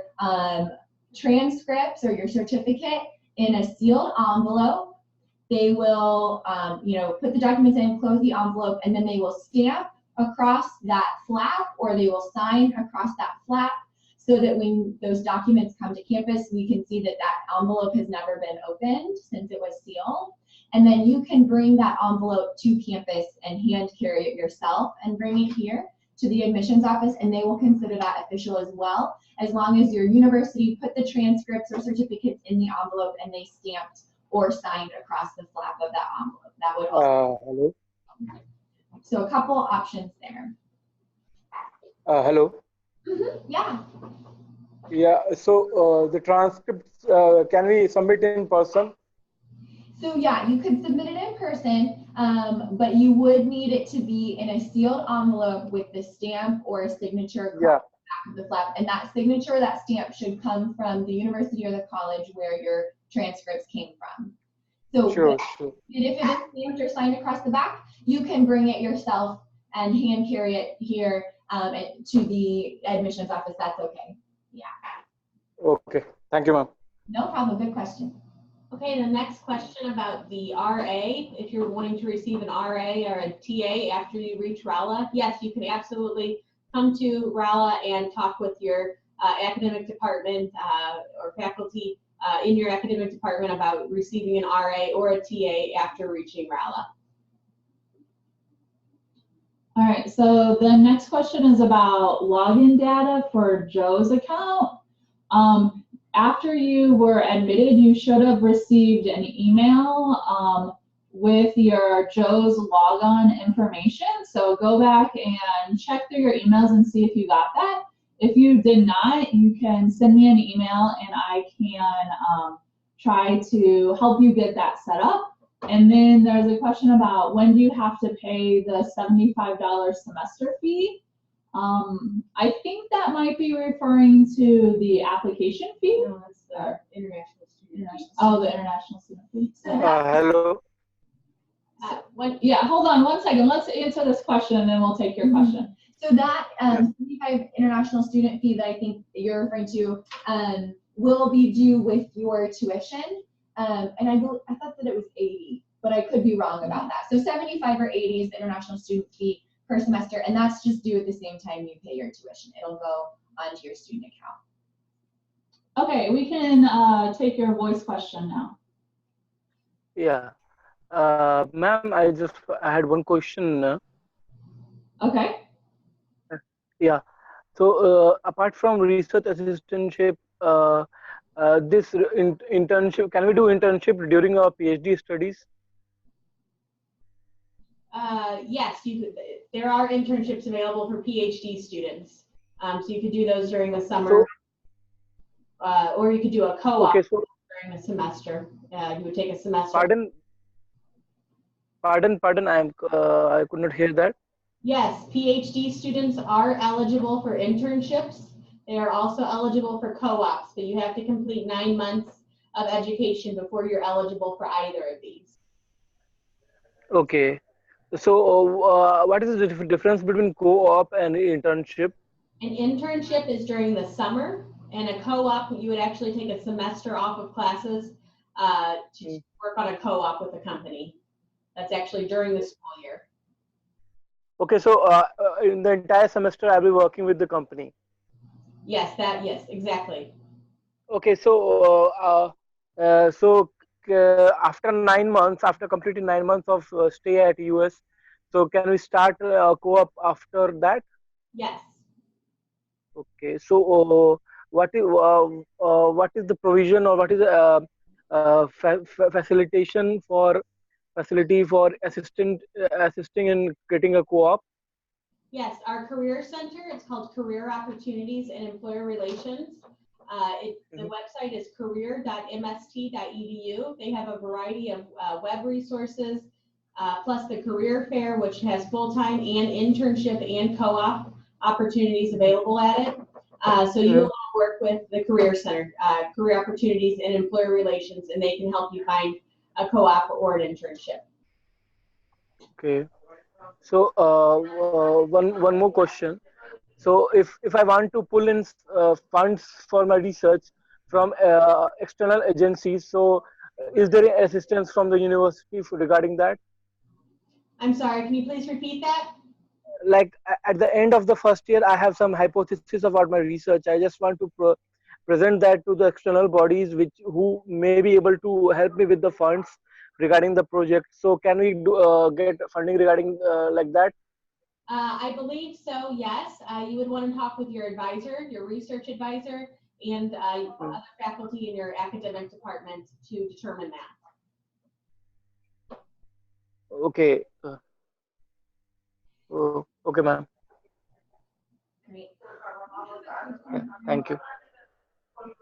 transcripts or your certificate in a sealed envelope. They will, put the documents in, close the envelope, and then they will stamp across that flap, or they will sign across that flap, so that when those documents come to campus, we can see that that envelope has never been opened since it was sealed. And then you can bring that envelope to campus and hand carry it yourself and bring it here to the admissions office, and they will consider that official as well, as long as your university put the transcripts or certificates in the envelope and they stamped or signed across the flap of that envelope. That would also hello. So a couple options there. Hello. Yeah. Yeah. So the transcripts, can we submit in person? So yeah, you could submit it in person, but you would need it to be in a sealed envelope with the stamp or a signature across the back of the flap. And that signature or that stamp should come from the university or the college where your transcripts came from. So sure. if it is stamped or signed across the back, you can bring it yourself and hand carry it here to the admissions office. That's okay. Yeah. Okay. Thank you, ma'am. No problem. Good question. Okay, the next question about the RA, if you're wanting to receive an RA or a TA after you reach Rolla, yes, you can absolutely come to Rolla and talk with your academic department or faculty in your academic department about receiving an RA or a TA after reaching Rolla. All right, so the next question is about login data for Joe's account. After you were admitted, you should have received an email with your Joe's logon information. So go back and check through your emails and see if you got that. If you did not, you can send me an email and I can try to help you get that set up. And then there's a question about when do you have to pay the $75 semester fee. I think that might be referring to the application fee. No, that's the international student. Oh, the international student fee. Hello. Yeah, hold on one second. Let's answer this question and then we'll take your question. So that 75 international student fee that I think that you're referring to will be due with your tuition. And I thought that it was 80, but I could be wrong about that. So 75 or 80 is the international student fee per semester, and that's just due at the same time you pay your tuition. It'll go onto your student account. Okay, we can take your voice question now. Yeah. Ma'am, I had one question. Okay. Yeah. So apart from research assistantship, this internship, can we do internship during our PhD studies? Yes, there are internships available for PhD students. So you could do those during the summer, or you could do a co-op during the semester. You would take a semester. Pardon. I could not hear that. Yes, PhD students are eligible for internships. They are also eligible for co-ops, but you have to complete 9 months of education before you're eligible for either of these. Okay. So what is the difference between co-op and internship? An internship is during the summer, and a co-op, you would actually take a semester off of classes to work on a co-op with a company. That's actually during the school year. Okay, so in the entire semester, I'll be working with the company. Yes, exactly. Okay, so after 9 months, after completing 9 months of stay at US, so can we start co-op after that? Yes. Okay, so what is the provision, or what is the facility for assisting in getting a co-op? Yes, our career center, it's called Career Opportunities and Employer Relations. The website is career.mst.edu. They have a variety of web resources, plus the career fair, which has full-time and internship and co-op opportunities available at it. So you will work with the Career Center, Career Opportunities and Employer Relations, and they can help you find a co-op or an internship. Okay. So one more question. So if I want to pull in funds for my research from external agencies, so is there any assistance from the university regarding that? I'm sorry, can you please repeat that? Like at the end of the first year, I have some hypothesis about my research. I just want to present that to the external bodies who may be able to help me with the funds regarding the project. So can we get funding regarding like that? I believe so, yes. You would want to talk with your advisor, your research advisor, and other faculty in your academic department to determine that. Okay. Okay, ma'am. Great. Thank you.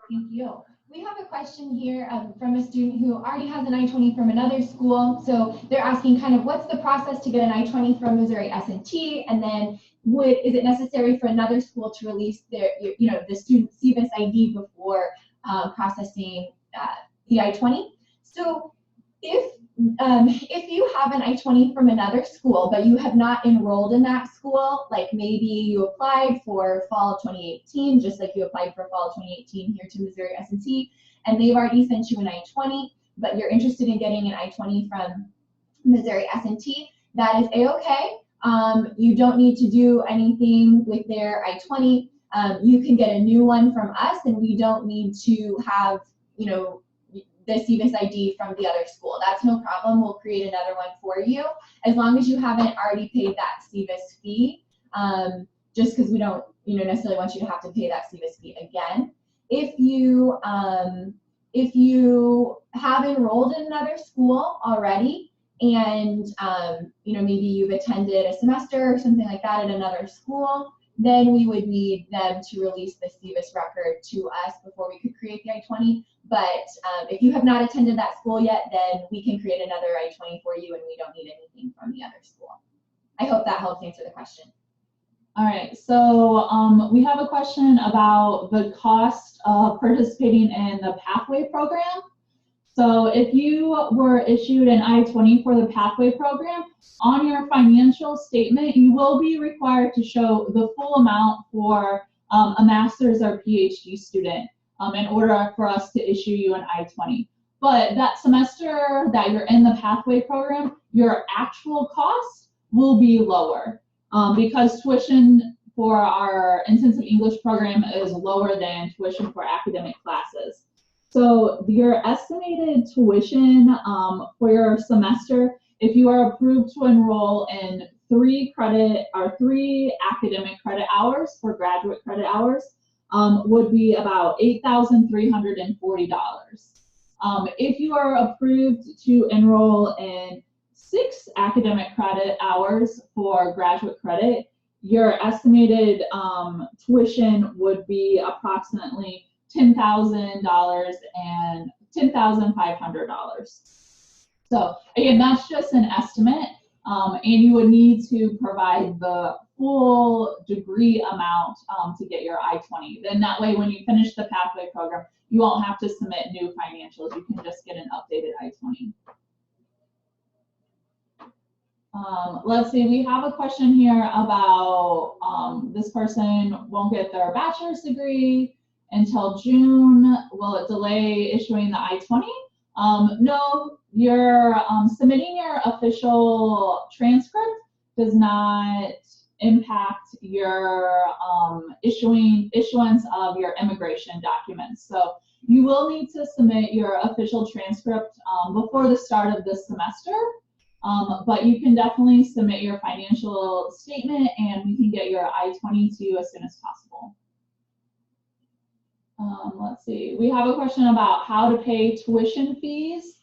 Thank you. We have a question here from a student who already has an I-20 from another school. So they're asking kind of what's the process to get an I-20 from Missouri S&T, and then is it necessary for another school to release their, the student CVIS ID before processing the I-20? So if you have an I-20 from another school, but you have not enrolled in that school, like maybe you applied for fall of 2018, just like you applied for fall of 2018 here to Missouri S&T, and they've already sent you an I-20, but you're interested in getting an I-20 from Missouri S&T, that is a-okay. You don't need to do anything with their I-20. You can get a new one from us, and we don't need to have, the CVIS ID from the other school. That's no problem. We'll create another one for you, as long as you haven't already paid that CVIS fee, just because we don't necessarily want you to have to pay that CVIS fee again. If you have enrolled in another school already, and maybe you've attended a semester or something like that at another school, then we would need them to release the CVIS record to us before we could create the I-20. But if you have not attended that school yet, then we can create another I-20 for you, and we don't need anything from the other school. I hope that helps answer the question. All right, so we have a question about the cost of participating in the Pathway program. So if you were issued an I-20 for the Pathway program, on your financial statement, you will be required to show the full amount for a master's or PhD student in order for us to issue you an I-20. But that semester that you're in the Pathway program, your actual cost will be lower because tuition for our intensive English program is lower than tuition for academic classes. So your estimated tuition for your semester, if you are approved to enroll in 3 academic credit hours for graduate credit hours, would be about $8,340. If you are approved to enroll in 6 academic credit hours for graduate credit, your estimated tuition would be approximately $10,000 and $10,500. So again, that's just an estimate, and you would need to provide the full degree amount to get your I-20. Then that way, when you finish the Pathway program, you won't have to submit new financials. You can just get an updated I-20. Let's see, we have a question here about this person won't get their bachelor's degree until June. Will it delay issuing the I-20? No, you're submitting your official transcript does not impact your issuance of your immigration documents. So you will need to submit your official transcript before the start of this semester, but you can definitely submit your financial statement and we can get your I-20 to you as soon as possible. Let's see, we have a question about how to pay tuition fees.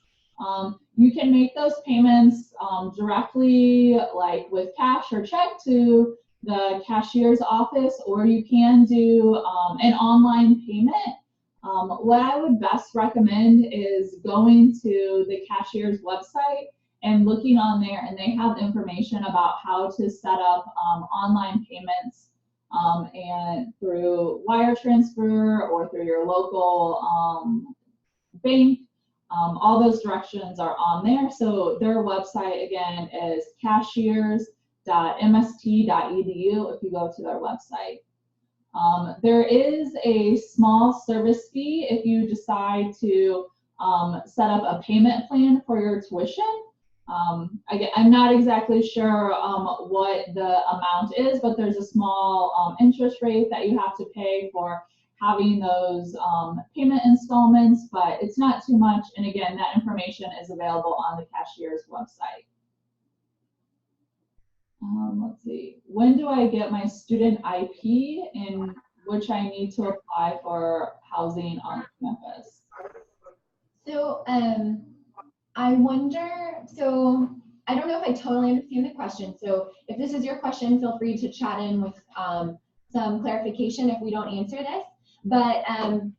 You can make those payments directly, like with cash or check, to the cashier's office, or you can do an online payment. What I would best recommend is going to the cashier's website and looking on there, and they have information about how to set up online payments and through wire transfer or through your local bank. All those directions are on there. So their website again is cashiers.mst.edu if you go to their website. There is a small service fee if you decide to set up a payment plan for your tuition. Again, I'm not exactly sure what the amount is, but there's a small interest rate that you have to pay for having those payment installments, but it's not too much. And again, that information is available on the cashier's website. Let's see, when do I get my student IP in which I need to apply for housing on campus? So I wonder, so I don't know if I totally understand the question. So if this is your question, feel free to chat in with some clarification if we don't answer this. But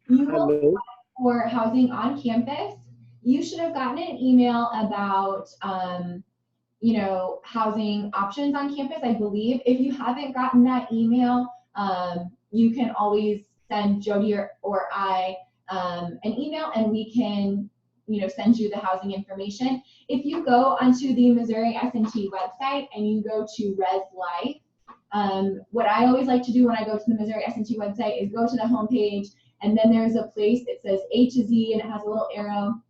you will apply for housing on campus. You should have gotten an email about you know, housing options on campus, I believe. If you haven't gotten that email, you can always send Jody or I an email, and we can, you know, send you the housing information. If you go onto the Missouri S&T website and you go to Res Life, what I always like to do when I go to the Missouri S&T website is go to the homepage, and then there's a place that says A to Z and it has a little arrow.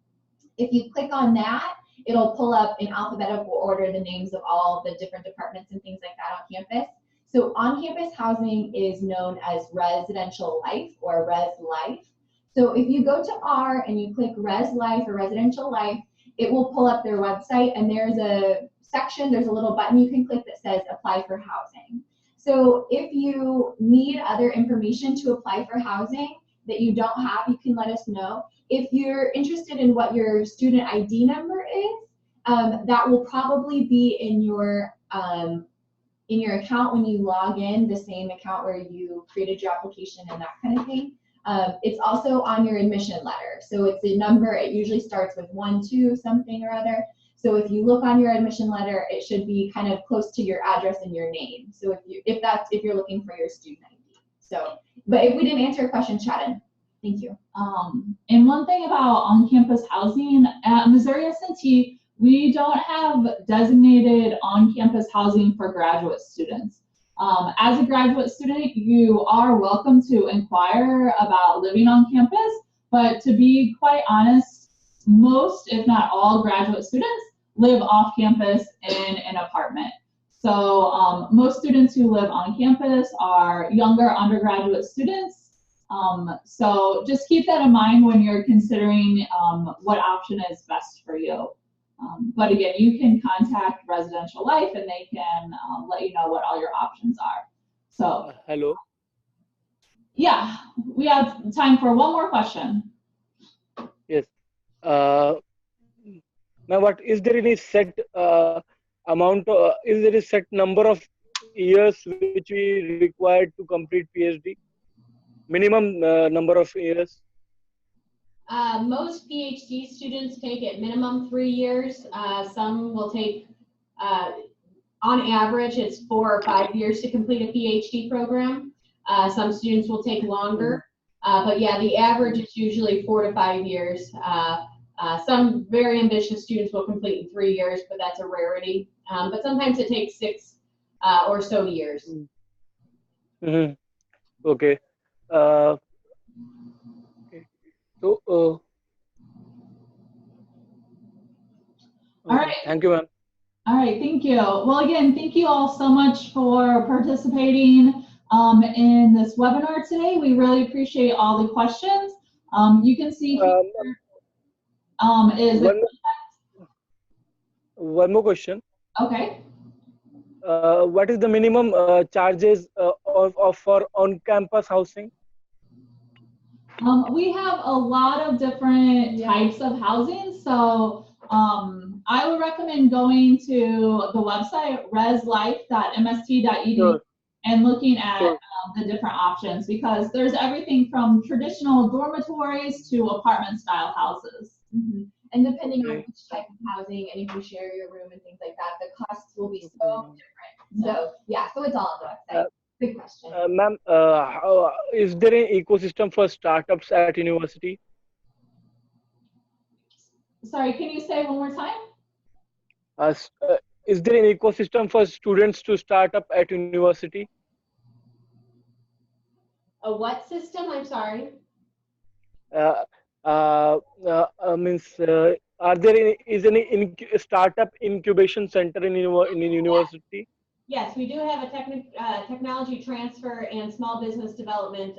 If you click on that, it'll pull up in alphabetical order the names of all the different departments and things like that on campus. So on-campus housing is known as residential life or Res Life. So if you go to R and you click Res Life or Residential Life, it will pull up their website, and there's a section, there's a little button you can click that says apply for housing. So if you need other information to apply for housing that you don't have, you can let us know. If you're interested in what your student ID number is, that will probably be in your account when you log in, the same account where you created your application and that kind of thing. It's also on your admission letter. So it's a number, it usually starts with 12 something or other. So if you look on your admission letter, it should be kind of close to your address and your name. So if you're looking for your student ID. So, but if we didn't answer your question, chat in. Thank you. And one thing about on-campus housing at Missouri S&T, we don't have designated on-campus housing for graduate students. As a graduate student, you are welcome to inquire about living on campus, but to be quite honest, most, if not all, graduate students live off campus in an apartment. So most students who live on campus are younger undergraduate students. So just keep that in mind when you're considering what option is best for you. But again, you can contact Residential Life and they can let you know what all your options are. So hello. Yeah, we have time for one more question. Yes. Now, what is there any set amount? Is there a set number of years which we required to complete PhD? Minimum number of years? Most PhD students take at minimum 3 years. Some will take, on average, it's 4 or 5 years to complete a PhD program. Some students will take longer, but yeah, the average is usually 4 to 5 years. Some very ambitious students will complete in 3 years, but that's a rarity. But sometimes it takes 6 or so years. Mm-hmm. Okay. So, All right. Thank you, ma'am. All right, thank you. Well, again, thank you all so much for participating in this webinar today. We really appreciate all the questions. You can see here is one more question. Okay. What is the minimum charges for on-campus housing? We have a lot of different types of housing. So I would recommend going to the website reslife.mst.edu Sure. and looking at the different options, because there's everything from traditional dormitories to apartment style houses. Mm-hmm. And depending on which type of housing and if you share your room and things like that, the costs will be so different. So yeah, so it's all on the website. Good question. Ma'am, is there an ecosystem for startups at university? Sorry, can you say one more time? Is there an ecosystem for students to start up at university? A what system? I'm sorry. Are there any startup incubation center in university? Yes, we do have a technology transfer and small business development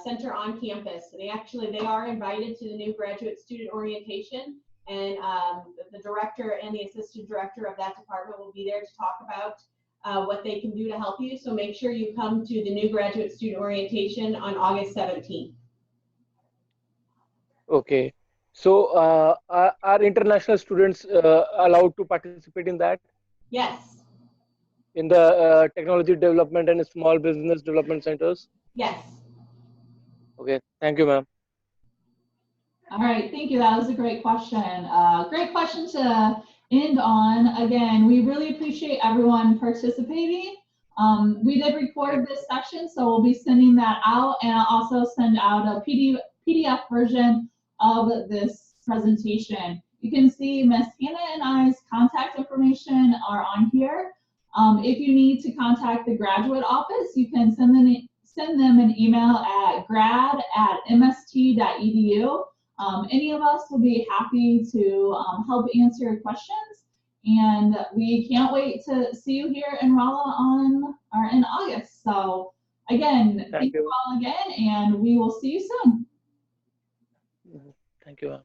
center on campus. They are invited to the new graduate student orientation, and the director and the assistant director of that department will be there to talk about what they can do to help you. So make sure you come to the new graduate student orientation on August 17th. Okay. So are international students allowed to participate in that? Yes. In the technology development and small business development centers? Yes. Okay, thank you, ma'am. All right, thank you. That was a great question. Great question to end on. Again, we really appreciate everyone participating. We did record this session, so we'll be sending that out, and I'll also send out a PDF version of this presentation. You can see Miss Hannah and I's contact information are on here. If you need to contact the graduate office, you can send them an email at grad@mst.edu. Any of us will be happy to help answer your questions, and we can't wait to see you here in Rolla in August. So again, thank you all again, and we will see you soon. Thank you.